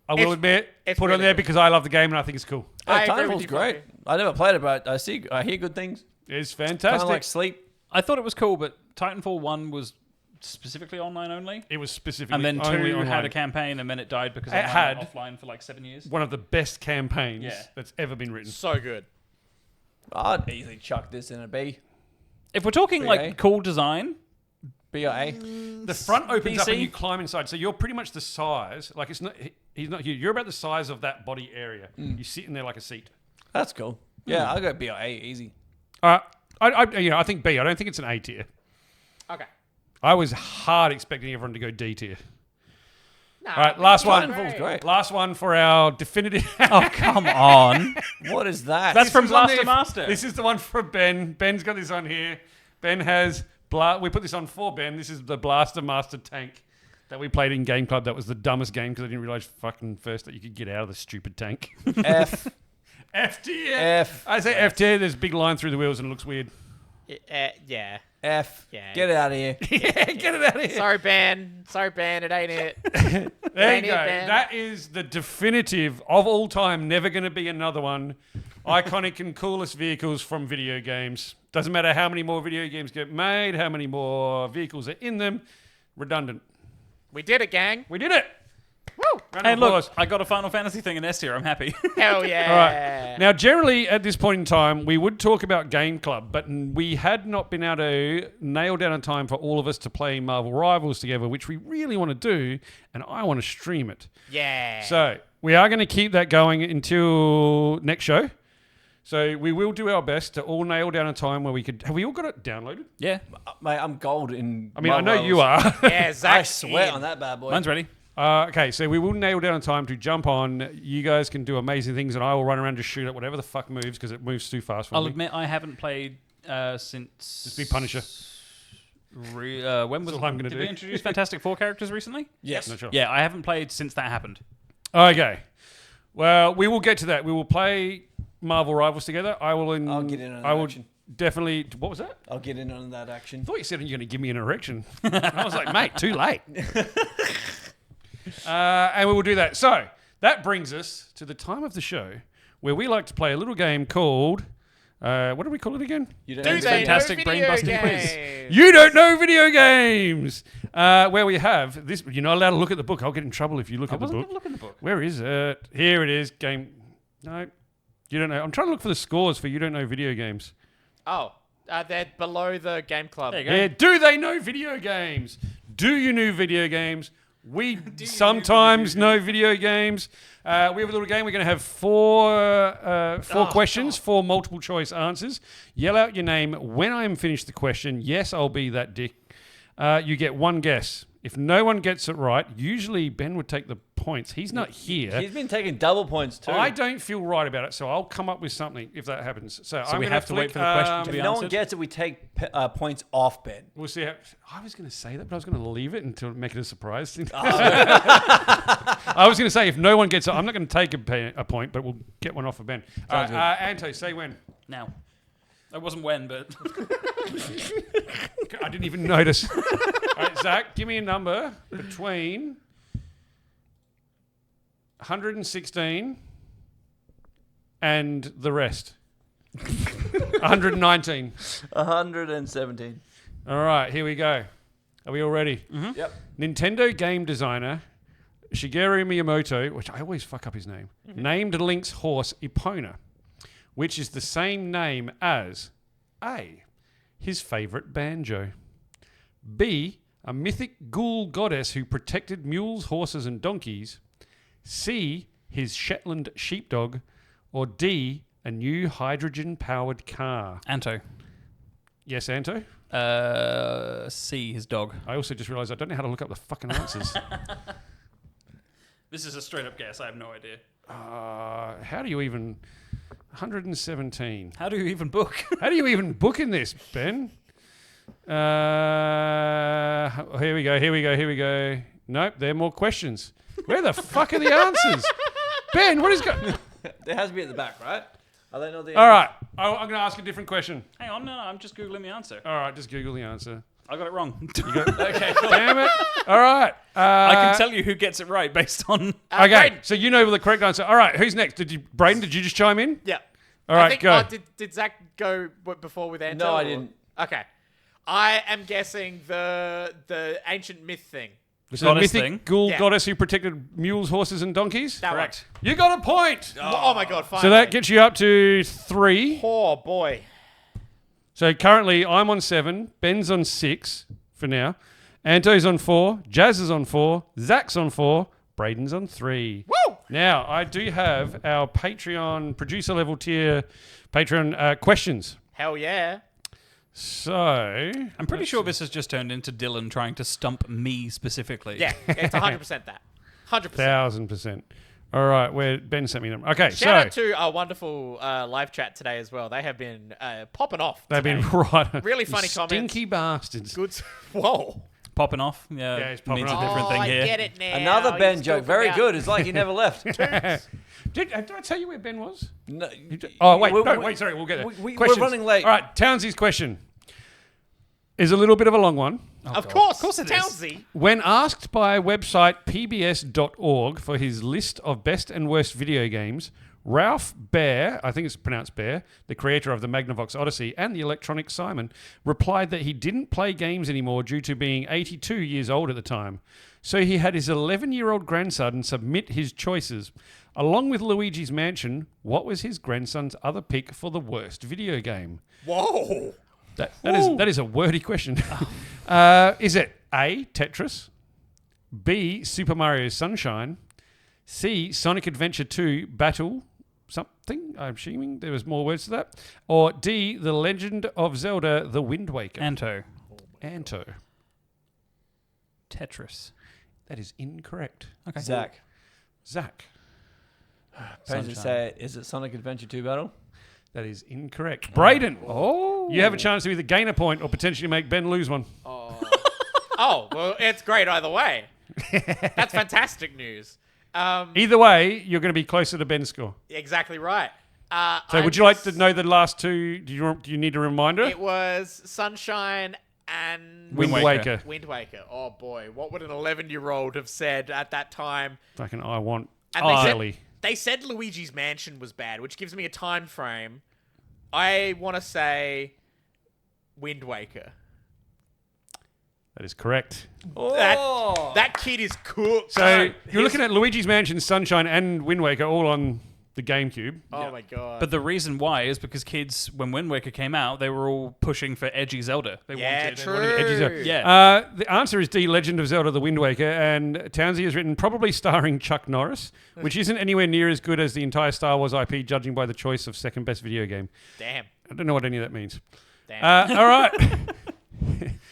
Speaker 1: I will
Speaker 4: It's-
Speaker 1: admit,
Speaker 4: it's
Speaker 1: put it on
Speaker 4: really
Speaker 1: there
Speaker 4: good.
Speaker 1: because I love the game and I think it's cool.
Speaker 4: I agree
Speaker 2: Titanfall's
Speaker 4: with you,
Speaker 2: great.
Speaker 4: Floppy.
Speaker 2: I never played it, but I hear good things.
Speaker 1: It's
Speaker 2: Kind
Speaker 1: fantastic.
Speaker 2: of like Sleep.
Speaker 3: I thought it was cool, but Titanfall 1 was
Speaker 5: specifically online only?
Speaker 1: It was specifically
Speaker 5: And then
Speaker 1: only
Speaker 5: 2 had
Speaker 1: online.
Speaker 5: a campaign, and then it died because
Speaker 1: It
Speaker 5: online
Speaker 1: had-
Speaker 5: went offline for like 7 years.
Speaker 1: One of the best campaigns
Speaker 5: Yeah.
Speaker 1: that's ever been written.
Speaker 4: So good.
Speaker 2: I'd easily chuck this in a B.
Speaker 5: If we're talking
Speaker 2: BA.
Speaker 5: like cool design,
Speaker 2: B or A.
Speaker 1: The front opens up
Speaker 5: PC?
Speaker 1: and you climb inside, so you're pretty much the size. Like it's not. He's not here. You're about the size of that body area. You sit in there like a seat.
Speaker 2: That's cool. Yeah, I'll go B or A. Easy.
Speaker 1: I think B. I don't think it's an A tier.
Speaker 4: Okay.
Speaker 1: I was hard expecting everyone to go D tier.
Speaker 4: Nah,
Speaker 1: All right, last one.
Speaker 2: Titanfall's great.
Speaker 1: Last one for our definitive.
Speaker 5: oh come on,
Speaker 2: What is that?
Speaker 5: that's from
Speaker 1: This is on
Speaker 5: Blaster
Speaker 1: there.
Speaker 5: Master.
Speaker 1: This is the one for Ben. Ben's got this on here. Ben has. We put this on for Ben. This is the Blaster Master tank that we played in Game Club. That was the dumbest game because I didn't realize fucking first that you could get out of the stupid tank.
Speaker 2: F.
Speaker 1: F tier.
Speaker 2: F.
Speaker 1: I say F tier. There's a big line through the wheels and it looks weird.
Speaker 4: Yeah.
Speaker 2: F.
Speaker 4: Yeah.
Speaker 2: Get it out of here.
Speaker 1: Yeah, get it out of here.
Speaker 4: Sorry, Ben. It ain't it.
Speaker 1: There you
Speaker 4: Ain't
Speaker 1: go.
Speaker 4: it, Ben?
Speaker 1: That is the definitive of all time. Never going to be another one. Iconic and coolest vehicles from video games. Doesn't matter how many more video games get made, how many more vehicles are in them. Redundant.
Speaker 4: We did it, gang.
Speaker 1: We did it. Woo! Round
Speaker 5: Hey,
Speaker 1: of
Speaker 5: look,
Speaker 1: applause.
Speaker 5: I got a Final Fantasy thing in S tier. I'm happy.
Speaker 4: Hell yeah.
Speaker 1: All right. Now, generally, at this point in time, we would talk about Game Club, but we had not been able to nail down a time for all of us to play Marvel Rivals together, which we really want to do, and I want to stream it.
Speaker 4: Yeah.
Speaker 1: So, we are going to keep that going until next show. So, we will do our best to all nail down a time where we could... Have we all got it downloaded?
Speaker 5: yeah,
Speaker 2: Mate, I'm gold in.
Speaker 1: I mean, I know
Speaker 2: Marvel
Speaker 1: you
Speaker 2: Rivals.
Speaker 1: are.
Speaker 4: yeah,
Speaker 2: I
Speaker 4: Zach's
Speaker 2: sweat
Speaker 4: in.
Speaker 2: on that bad boy.
Speaker 5: mine's ready.
Speaker 1: Okay, so we will nail down a time to jump on. You guys can do amazing things, and I will run around and just shoot at whatever the fuck moves because it moves too fast for
Speaker 5: I'll
Speaker 1: me.
Speaker 5: admit I haven't played since.
Speaker 1: Just be Punisher.
Speaker 5: When was
Speaker 1: That's all I'm gonna
Speaker 5: did
Speaker 1: do.
Speaker 5: we introduce Fantastic Four characters recently?
Speaker 2: Yes.
Speaker 1: Not sure.
Speaker 5: Yeah, I haven't played since that happened.
Speaker 1: Okay. Well, we will get to that. We will play Marvel Rivals together. I'll
Speaker 2: get in on
Speaker 1: I
Speaker 2: that
Speaker 1: will
Speaker 2: action.
Speaker 1: definitely. What was that?
Speaker 2: I'll get in on that action.
Speaker 1: I thought you said you're going to give me an erection. I was like, mate, too late. And we will do that. So that brings us to the time of the show where we like to play a little game called. What do we call it again?
Speaker 2: You don't
Speaker 4: Do
Speaker 2: know
Speaker 4: they
Speaker 5: fantastic
Speaker 4: know
Speaker 5: brain
Speaker 4: video
Speaker 5: busting quiz.
Speaker 4: games?
Speaker 1: You don't know video games. Where we have this. You're not allowed to look at the book. I'll get in trouble if you look
Speaker 5: I
Speaker 1: at the
Speaker 5: wasn't
Speaker 1: book.
Speaker 5: going to look in the book.
Speaker 1: Where is it? Here it is. Game. No, you don't know. I'm trying to look for the scores for you don't know video games.
Speaker 4: Oh, they're below the game club.
Speaker 5: There you go.
Speaker 1: Yeah. Do they know video games? Do you know video games? We sometimes know video games. We have a little game. We're going to have four questions, four multiple choice answers. Yell out your name when I am finished the question. Yes, I'll be that dick. You get one guess. If no one gets it right, usually Ben would take the points. He's not here.
Speaker 2: He's been taking double points too.
Speaker 1: I don't feel right about it, so I'll come up with something if that happens. So I'm
Speaker 5: we
Speaker 1: gonna
Speaker 5: have to wait
Speaker 1: flick,
Speaker 5: for the question to
Speaker 2: If
Speaker 5: be
Speaker 2: no one
Speaker 5: answered?
Speaker 2: gets it, we take points off Ben.
Speaker 1: We'll see. I was going to say that, but I was going to leave it until make it a surprise.
Speaker 5: Oh.
Speaker 1: I was going to say if no one gets it, I'm not going to take a point, but we'll get one off for Ben.
Speaker 2: Sounds good.
Speaker 1: Anto, say when.
Speaker 5: Now. That wasn't when, but
Speaker 1: I didn't even notice. All right, Zach, give me a number between 116 and the rest. 119.
Speaker 2: 117.
Speaker 1: All right, here we go. Are we all ready?
Speaker 2: Yep.
Speaker 1: Nintendo game designer Shigeru Miyamoto, which I always fuck up his name, named Link's horse Epona, which is the same name as A, his favorite banjo, B, a mythic ghoul goddess who protected mules, horses, and donkeys, C, his Shetland sheepdog, or D, a new hydrogen-powered car.
Speaker 5: Anto.
Speaker 1: Yes, Anto?
Speaker 5: C, his dog.
Speaker 1: I also just realised I don't know how to look up the fucking answers.
Speaker 5: This is a straight up guess. I have no idea.
Speaker 1: How do you even... 117.
Speaker 5: How do you even book?
Speaker 1: How do you even book in this, Ben? Here we go. Nope, there are more questions. Where the fuck are the answers? Ben, what is going...
Speaker 2: There has to be at the back, right? I don't know the.
Speaker 1: All right, I'm going to ask a different question.
Speaker 5: Hang on, no, I'm just Googling the answer.
Speaker 1: All right, just Google the answer.
Speaker 5: I got it wrong.
Speaker 2: Okay.
Speaker 1: Damn it. All right.
Speaker 5: I can tell you who gets it right based on...
Speaker 1: Okay,
Speaker 4: Brayden.
Speaker 1: so you know the correct answer. All right, who's next? Brayden, did you just chime in?
Speaker 4: Yeah.
Speaker 1: All right,
Speaker 4: I think,
Speaker 1: go.
Speaker 4: did Zach go before with Anto?
Speaker 2: No, I
Speaker 4: or-
Speaker 2: didn't.
Speaker 4: Okay. I am guessing the ancient myth thing.
Speaker 1: The
Speaker 5: goddess
Speaker 1: mythic
Speaker 5: thing?
Speaker 1: ghoul
Speaker 4: Yeah.
Speaker 1: goddess who protected mules, horses, and donkeys?
Speaker 4: That
Speaker 5: Correct.
Speaker 1: You got a point!
Speaker 4: one. Oh my god! Finally.
Speaker 1: So that gets you up to 3.
Speaker 4: Oh boy.
Speaker 1: So currently, I'm on 7, Ben's on 6 for now, Anto's on 4, Jazz is on 4, Zach's on 4, Brayden's on 3.
Speaker 4: Woo!
Speaker 1: Now, I do have our Patreon producer level tier Patreon questions.
Speaker 4: Hell yeah.
Speaker 1: So,
Speaker 5: I'm pretty sure this has just turned into Dylan trying to stump me specifically.
Speaker 4: Yeah, it's 100% that. 100%.
Speaker 1: 1000%. All right, where Ben sent me them. Okay,
Speaker 4: Shout out
Speaker 1: so
Speaker 4: to our wonderful live chat today as well. They have been popping off.
Speaker 1: they've been
Speaker 4: today.
Speaker 1: right.
Speaker 4: Really funny comments.
Speaker 1: Stinky bastards.
Speaker 4: Good. Whoa.
Speaker 5: Popping off. Yeah,
Speaker 1: Yeah, it's popping
Speaker 5: means
Speaker 1: off.
Speaker 5: a different thing
Speaker 4: I
Speaker 5: here.
Speaker 4: get it now.
Speaker 2: Another
Speaker 4: You
Speaker 2: Ben
Speaker 4: still
Speaker 2: joke. Very
Speaker 4: forgot.
Speaker 2: good. It's like he never left.
Speaker 1: Did I tell you where Ben was?
Speaker 2: No,
Speaker 1: Oh, wait,
Speaker 2: we-
Speaker 1: no,
Speaker 2: we-
Speaker 1: wait, sorry, we'll get there.
Speaker 2: we're
Speaker 1: Questions.
Speaker 2: running late.
Speaker 1: All right, Townsy's question is a little bit of a long one.
Speaker 4: Of course
Speaker 5: it is.
Speaker 4: Townsy.
Speaker 1: When asked by website pbs.org for his list of best and worst video games, Ralph Baer, I think it's pronounced Baer, the creator of the Magnavox Odyssey and the Electronic Simon, replied that he didn't play games anymore due to being 82 years old at the time. So he had his 11-year-old grandson submit his choices. Along with Luigi's Mansion, what was his grandson's other pick for the worst video game?
Speaker 4: Whoa.
Speaker 1: That is a wordy question. Is it A, Tetris, B, Super Mario Sunshine, C, Sonic Adventure 2 Battle something, I'm assuming there was more words to that, or D, The Legend of Zelda The Wind Waker?
Speaker 5: Anto.
Speaker 1: Anto.
Speaker 5: Tetris.
Speaker 1: That is incorrect.
Speaker 5: Okay.
Speaker 2: Zach.
Speaker 1: Zach.
Speaker 2: Supposed to say, is it Sonic Adventure 2 Battle?
Speaker 1: That is incorrect. Brayden. Oh. You have a chance to either gain a point or potentially make Ben lose one.
Speaker 4: Oh, well, it's great either way. That's fantastic news.
Speaker 1: Either way, you're going to be closer to Ben's score.
Speaker 4: Exactly right.
Speaker 1: So would you like to know the last two? Do you need a reminder?
Speaker 4: It was Sunshine and
Speaker 1: Wind Waker.
Speaker 4: Wind Waker. Oh boy, what would an 11-year-old have said at that time?
Speaker 1: Fucking I want
Speaker 4: And
Speaker 1: Early.
Speaker 4: they said Luigi's Mansion was bad, which gives me a time frame. I want to say Wind Waker.
Speaker 1: That is correct.
Speaker 4: That kid is cool.
Speaker 1: So you're looking at Luigi's Mansion, Sunshine, and Wind Waker all on the GameCube.
Speaker 4: Oh my god.
Speaker 5: But the reason why is because kids, when Wind Waker came out, they were all pushing for edgy Zelda. They
Speaker 4: yeah,
Speaker 5: wanted,
Speaker 4: true.
Speaker 1: wanted edgy Zelda.
Speaker 5: Yeah.
Speaker 1: The answer is D, Legend of Zelda: The Wind Waker, and Townsy has written probably starring Chuck Norris, which isn't anywhere near as good as the entire Star Wars IP, judging by the choice of second best video game.
Speaker 4: Damn.
Speaker 1: I don't know what any of that means.
Speaker 4: Damn.
Speaker 1: All right.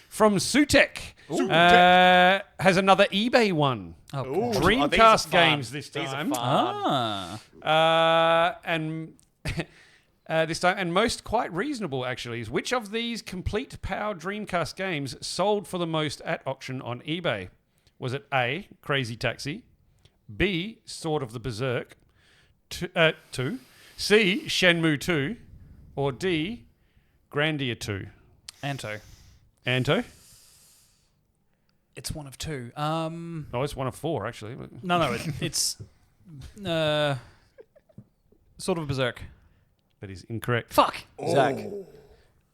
Speaker 1: From Sutek. Has another eBay one.
Speaker 4: Ooh.
Speaker 1: Dreamcast
Speaker 4: these are fun.
Speaker 1: games this
Speaker 4: These are
Speaker 1: time.
Speaker 4: fun.
Speaker 1: And this time, and most quite reasonable actually, is which of these complete power Dreamcast games sold for the most at auction on eBay? Was it A, Crazy Taxi, B, Sword of the Berserk, 2, C, Shenmue 2, or D, Grandia 2?
Speaker 5: Anto.
Speaker 1: Anto?
Speaker 5: It's one of two.
Speaker 1: Oh, it's one of 4 actually. but-
Speaker 5: No, it's sort of a Berserk.
Speaker 1: That is incorrect.
Speaker 5: Fuck.
Speaker 2: Zach.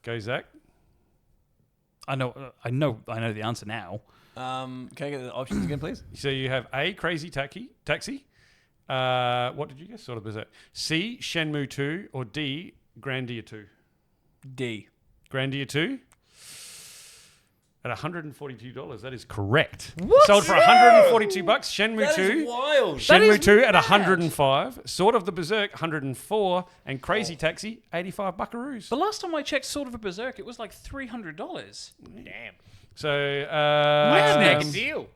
Speaker 1: Go, Zach.
Speaker 5: I know the answer now.
Speaker 2: Can I get the options again, please?
Speaker 1: So you have A, Crazy Taxi. What did you guess? Sort of Berserk. C, Shenmue 2, or D, Grandia 2?
Speaker 5: D.
Speaker 1: Grandia 2? At $142. That is correct. Sold for $142. Shenmue 2.
Speaker 2: wild.
Speaker 1: Shenmue 2 at $105. Sword of the Berserk, $104. And Crazy Taxi, 85 buckaroos.
Speaker 5: The last time I checked Sword of a Berserk, it was like $300.
Speaker 4: Damn.
Speaker 1: So,
Speaker 4: Let's make a deal.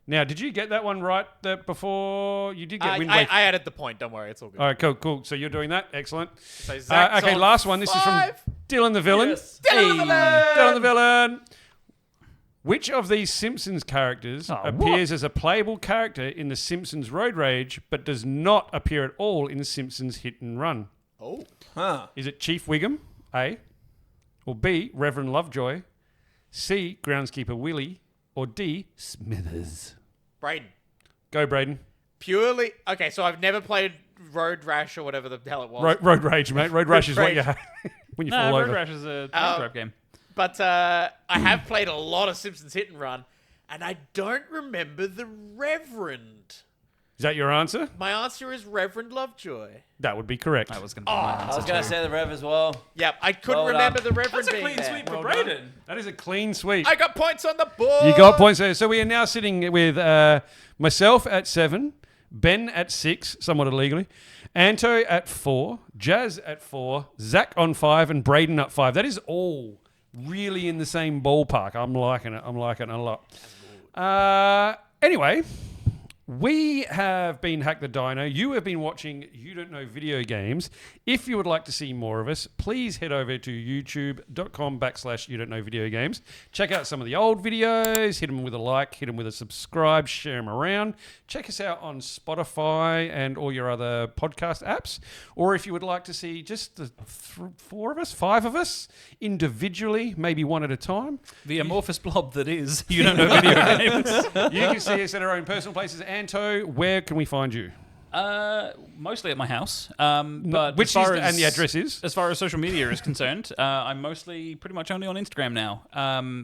Speaker 1: now, did you get that one right before you did get Wind Waker?
Speaker 4: I added the point. Don't worry, it's all good.
Speaker 1: All right, cool. So you're doing that. Excellent.
Speaker 4: So Zach's
Speaker 1: Okay,
Speaker 4: on
Speaker 1: last one. This is from
Speaker 4: 5.
Speaker 1: Dylan the Villain.
Speaker 2: Yes.
Speaker 1: Dylan the Villain. Which of these Simpsons characters appears as a playable character in The Simpsons Road Rage, but does not appear at all in Simpsons Hit and Run?
Speaker 4: Oh.
Speaker 2: Huh.
Speaker 1: Is it Chief Wiggum, A, or B, Reverend Lovejoy, C, Groundskeeper Willie, or D, Smithers?
Speaker 4: Brayden.
Speaker 1: Go, Brayden.
Speaker 4: Purely. Okay, so I've never played Road Rash or whatever the hell it was.
Speaker 1: Road Rage, mate. Road Rash is what you have when you fall
Speaker 5: Road
Speaker 1: over.
Speaker 5: Rash is a
Speaker 4: Oh.
Speaker 5: grab game.
Speaker 4: But I have played a lot of Simpsons Hit and Run, and I don't remember the Reverend.
Speaker 1: Is that your answer?
Speaker 4: My answer is Reverend Lovejoy.
Speaker 1: That would be correct.
Speaker 5: That was going to be my
Speaker 2: I
Speaker 5: answer.
Speaker 2: was going to say the Rev as well.
Speaker 4: Yep, I couldn't
Speaker 2: Well
Speaker 4: remember
Speaker 2: done.
Speaker 4: the Reverend
Speaker 5: That's a
Speaker 4: being
Speaker 5: clean
Speaker 4: there.
Speaker 5: sweep for
Speaker 1: Well done.
Speaker 5: Brayden.
Speaker 1: That is a clean sweep.
Speaker 4: I got points on the board.
Speaker 1: You got points there. So we are now sitting with myself at 7, Ben at 6, somewhat illegally, Anto at 4, Jazz at 4, Zach on 5, and Brayden at 5. That is all really in the same ballpark. I'm liking it. I'm liking it a lot. Anyway, we have been Hack the Dino. You have been watching You Don't Know Video Games. If you would like to see more of us, please head over to youtube.com/You Don't Know Video Games. Check out some of the old videos. Hit them with a like. Hit them with a subscribe. Share them around. Check us out on Spotify and all your other podcast apps. Or if you would like to see just the 4 of us, 5 of us, individually, maybe one at a time,
Speaker 5: The amorphous blob that is You Don't Know Video Games.
Speaker 1: you can see us at our own personal places. Anto, where can we find you?
Speaker 5: Mostly at my house. But
Speaker 1: Which
Speaker 5: as far
Speaker 1: is,
Speaker 5: as,
Speaker 1: and the address is?
Speaker 5: As far as social media is concerned, I'm mostly pretty much only on Instagram now.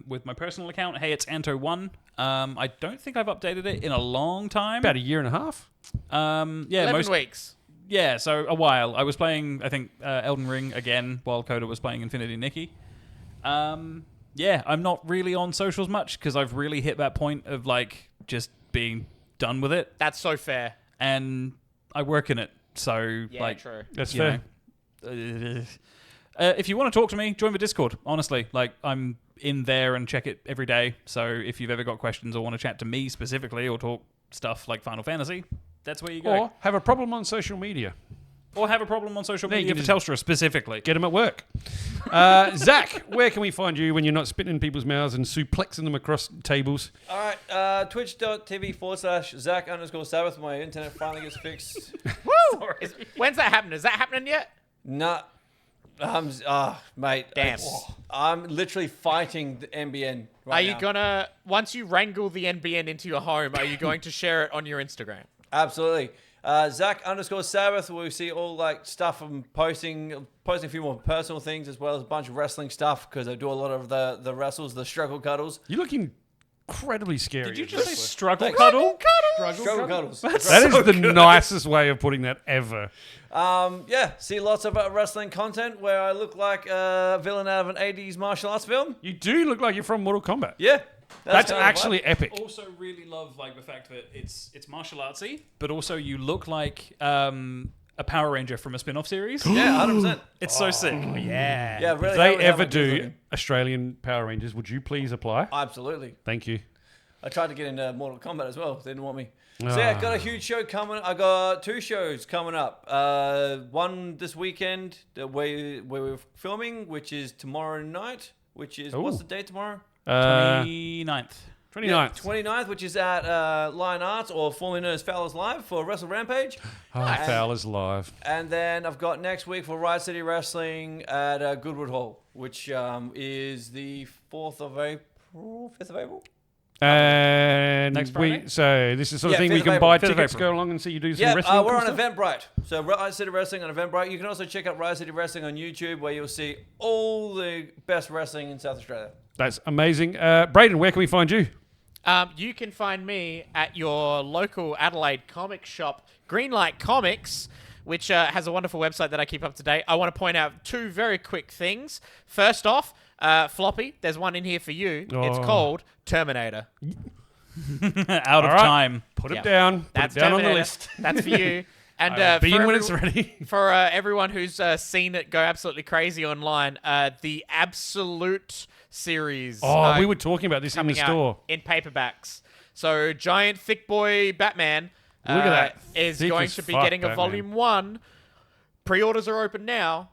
Speaker 5: With my personal account, hey, it's Anto1. I don't think I've updated it in a long time.
Speaker 1: About a year and a half.
Speaker 5: Yeah,
Speaker 4: 11 weeks.
Speaker 5: Yeah, so a while. I was playing, I think, Elden Ring again while Coda was playing Infinity Nikki. Yeah, I'm not really on socials much because I've really hit that point of like just being done with it,
Speaker 4: That's so fair.
Speaker 5: and I work in it. So
Speaker 4: Yeah,
Speaker 5: like,
Speaker 4: true.
Speaker 1: That's
Speaker 5: you
Speaker 1: fair.
Speaker 5: know, if you want to talk to me, join the Discord. Honestly, like I'm in there and check it every day. So if you've ever got questions or want to chat to me specifically or talk stuff like Final Fantasy, that's where you go.
Speaker 1: Or have a problem on social media.
Speaker 5: Or have a problem on social
Speaker 1: There you
Speaker 5: media for
Speaker 1: go.
Speaker 5: Telstra specifically.
Speaker 1: Get them at work. Zach, where can we find you when you're not spitting in people's mouths and suplexing them across tables?
Speaker 2: All right, twitch.tv/Zach_Sabbath. My internet finally gets fixed.
Speaker 4: Woo! When's that happening? Is that happening yet?
Speaker 2: Nah. Mate.
Speaker 4: Damn.
Speaker 2: I'm literally fighting the NBN right
Speaker 4: Are you
Speaker 2: now.
Speaker 4: gonna, once you wrangle the NBN into your home, are you going to share it on your Instagram?
Speaker 2: Absolutely. Zach_Sabbath, where we see all like stuff I'm posting a few more personal things as well as a bunch of wrestling stuff because I do a lot of the wrestles, the struggle cuddles.
Speaker 1: You look incredibly scary.
Speaker 5: Did you
Speaker 1: as
Speaker 5: just say
Speaker 1: wrestler.
Speaker 5: struggle cuddle?
Speaker 2: Struggle cuddles.
Speaker 1: That is the nicest way of putting that ever.
Speaker 2: Yeah, see lots of wrestling content where I look like a villain out of an 80s martial arts film.
Speaker 1: You do look like you're from Mortal Kombat.
Speaker 2: Yeah.
Speaker 1: That's
Speaker 2: kind of
Speaker 1: actually epic.
Speaker 5: Also, really love like the fact that it's martial artsy, but also you look like a Power Ranger from a spin-off series.
Speaker 2: Yeah, 100%.
Speaker 5: It's so sick.
Speaker 4: Yeah.
Speaker 2: Yeah, really.
Speaker 1: If they
Speaker 2: how
Speaker 1: ever
Speaker 2: it is
Speaker 1: do
Speaker 2: looking.
Speaker 1: Australian Power Rangers, would you please apply?
Speaker 2: Absolutely.
Speaker 1: Thank you.
Speaker 2: I tried to get into Mortal Kombat as well. They didn't want me. So yeah, got a huge show coming. I got 2 shows coming up. One this weekend that where we're filming, which is tomorrow night. Which is what's
Speaker 1: Ooh.
Speaker 2: the date tomorrow?
Speaker 5: 29th.
Speaker 1: 29th.
Speaker 2: Yeah, 29th, which is at Lion Arts, or formerly known as Fowler's Live, for Wrestle Rampage.
Speaker 1: Fowler's live.
Speaker 2: And then I've got next week for Riot City Wrestling at Goodwood Hall, which is the 4th of April, 5th of April.
Speaker 1: And
Speaker 5: Next Friday?
Speaker 1: so this is the sort of
Speaker 2: Yeah,
Speaker 1: thing we
Speaker 2: 5th
Speaker 1: can
Speaker 2: of
Speaker 1: buy
Speaker 2: April.
Speaker 1: tickets,
Speaker 5: 5th of
Speaker 1: go along and see you do some
Speaker 2: Yeah,
Speaker 1: wrestling.
Speaker 2: we're
Speaker 1: cool
Speaker 2: on
Speaker 1: stuff?
Speaker 2: Eventbrite. So Riot City Wrestling on Eventbrite. You can also check out Riot City Wrestling on YouTube, where you'll see all the best wrestling in South Australia.
Speaker 1: That's amazing. Brayden, where can we find you?
Speaker 4: You can find me at your local Adelaide comic shop, Greenlight Comics, which has a wonderful website that I keep up to date. I want to point out 2 very quick things. First off, Floppy, there's one in here for you. It's
Speaker 1: Oh.
Speaker 4: called Terminator.
Speaker 5: Out of
Speaker 1: All right.
Speaker 5: time.
Speaker 1: Put
Speaker 4: Yeah.
Speaker 1: it down. Put
Speaker 4: That's
Speaker 1: it down
Speaker 4: Terminator.
Speaker 1: on the list.
Speaker 4: That's for you. And
Speaker 1: I'll be
Speaker 4: for
Speaker 1: in when it's
Speaker 4: everyone-
Speaker 1: ready.
Speaker 4: For everyone who's seen it go absolutely crazy online, the Absolute series.
Speaker 1: Oh, we were talking about this in the
Speaker 4: coming out
Speaker 1: store.
Speaker 4: in paperbacks. So giant thick boy Batman
Speaker 1: Look at that.
Speaker 4: is
Speaker 1: Thick
Speaker 4: going
Speaker 1: as
Speaker 4: to be
Speaker 1: fuck
Speaker 4: getting a
Speaker 1: Batman.
Speaker 4: volume 1. Pre-orders are open now.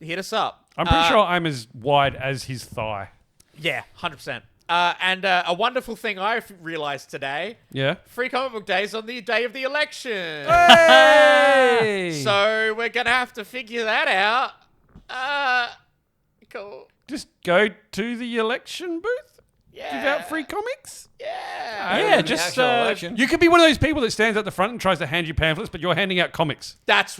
Speaker 4: Hit us up.
Speaker 1: I'm pretty sure I'm as wide as his thigh.
Speaker 4: Yeah, 100%. And a wonderful thing I realized today:
Speaker 1: Yeah.
Speaker 4: Free Comic Book Day is on the day of the election.
Speaker 1: Hey!
Speaker 4: So we're gonna have to figure that out. Cool.
Speaker 1: Just go to the election booth,
Speaker 4: Yeah.
Speaker 1: give out free comics.
Speaker 4: Yeah.
Speaker 5: Yeah,
Speaker 2: The
Speaker 5: just
Speaker 2: actual election.
Speaker 1: You could be one of those people that stands at the front and tries to hand you pamphlets, but you're handing out comics.
Speaker 4: That's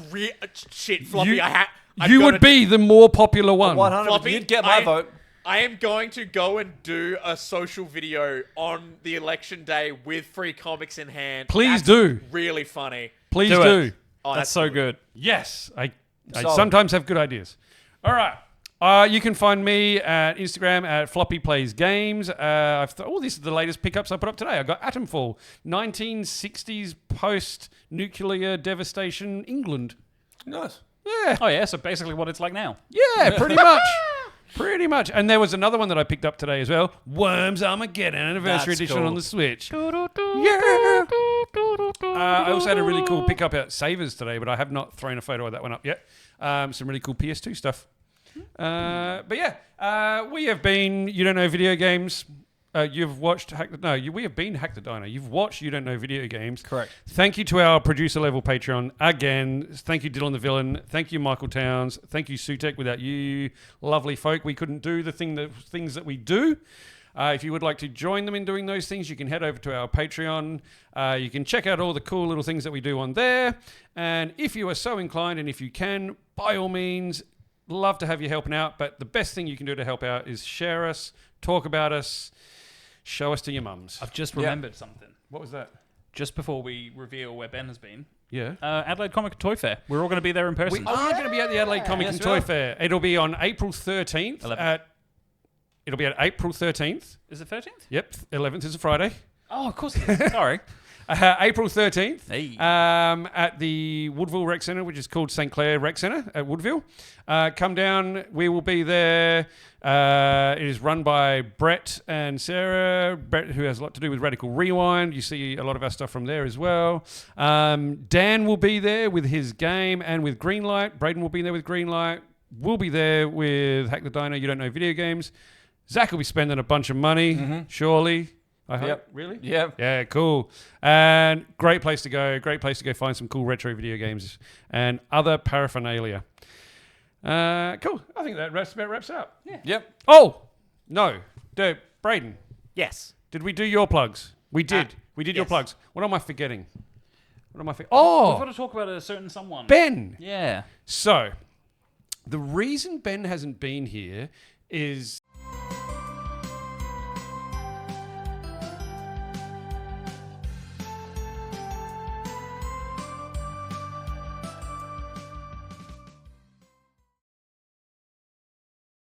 Speaker 4: shit, Floppy.
Speaker 1: You-
Speaker 4: I've
Speaker 1: You
Speaker 4: gotta-
Speaker 1: would be the more popular one.
Speaker 2: 100.
Speaker 4: Floppy,
Speaker 2: You'd get my vote.
Speaker 4: I am going to go and do a social video on the election day with free comics in hand.
Speaker 1: Please
Speaker 4: That's
Speaker 1: do.
Speaker 4: Really funny.
Speaker 1: Please
Speaker 5: Do
Speaker 1: do.
Speaker 5: it.
Speaker 4: Oh,
Speaker 5: That's so good.
Speaker 1: Yes, I
Speaker 2: Solid.
Speaker 1: sometimes have good ideas. All right. You can find me at Instagram at Floppy Plays Games. This is the latest pickups I put up today. I got Atomfall, 1960s post-nuclear devastation England.
Speaker 2: Nice.
Speaker 1: Yeah,
Speaker 5: Oh yeah, so basically what it's like now.
Speaker 1: yeah, pretty much. Pretty much. And there was another one that I picked up today as well. Worms Armageddon Anniversary
Speaker 2: That's
Speaker 1: Edition
Speaker 2: cool.
Speaker 1: on the Switch. Yeah. I also had a really cool pickup at Savers today, but I have not thrown a photo of that one up yet. Some really cool PS2 stuff. But yeah, we have been You Don't Know Video Games. You've watched we have been Hack the Diner. You've watched You Don't Know Video Games.
Speaker 2: Correct.
Speaker 1: Thank you to our producer level Patreon again. Thank you Dylan the Villain. Thank you Michael Towns. Thank you Sutek. Without you, lovely folk, we couldn't do the things that we do. If you would like to join them in doing those things, you can head over to our Patreon. You can check out all the cool little things that we do on there. And if you are so inclined, and if you can, by all means, love to have you helping out. But the best thing you can do to help out is share us, talk about us, show us to your mums.
Speaker 5: I've just remembered something.
Speaker 1: What was that?
Speaker 5: Just before we reveal where Ben has been,
Speaker 1: Yeah.
Speaker 5: Adelaide Comic and Toy Fair. We're all going to be there in
Speaker 1: We
Speaker 5: person.
Speaker 1: are going to be at the Adelaide Comic
Speaker 2: Yes,
Speaker 1: and
Speaker 2: we
Speaker 1: Toy
Speaker 2: are.
Speaker 1: Fair. It'll be on April 13th.
Speaker 5: 11th.
Speaker 1: It'll be at April 13th.
Speaker 5: Is it 13th?
Speaker 1: Yep, 11th is a Friday.
Speaker 5: Oh, of course it is. Sorry.
Speaker 1: April 13th.
Speaker 5: Hey.
Speaker 1: At the Woodville Rec Centre, which is called St. Clair Rec Centre at Woodville. Come down. We will be there. It is run by Brett and Sarah. Brett, who has a lot to do with Radical Rewind. You see a lot of our stuff from there as well. Dan will be there with his game and with Greenlight. Brayden will be there with Greenlight. We'll be there with Hack the Diner. You Don't Know Video Games. Zach will be spending a bunch of money, surely. I hope.
Speaker 2: Yep.
Speaker 1: Really?
Speaker 2: Yep.
Speaker 1: Yeah, cool. And great place to go. Great place to go find some cool retro video games and other paraphernalia. Cool. I think that about wraps it up. Yeah.
Speaker 2: Yep.
Speaker 1: Oh, no. Brayden,
Speaker 4: Yes.
Speaker 1: did we do your plugs? We did. We did your
Speaker 4: yes.
Speaker 1: plugs. What am I forgetting?
Speaker 5: We've got
Speaker 1: Oh,
Speaker 5: to talk about a certain someone.
Speaker 1: Ben.
Speaker 5: Yeah.
Speaker 1: So, the reason Ben hasn't been here is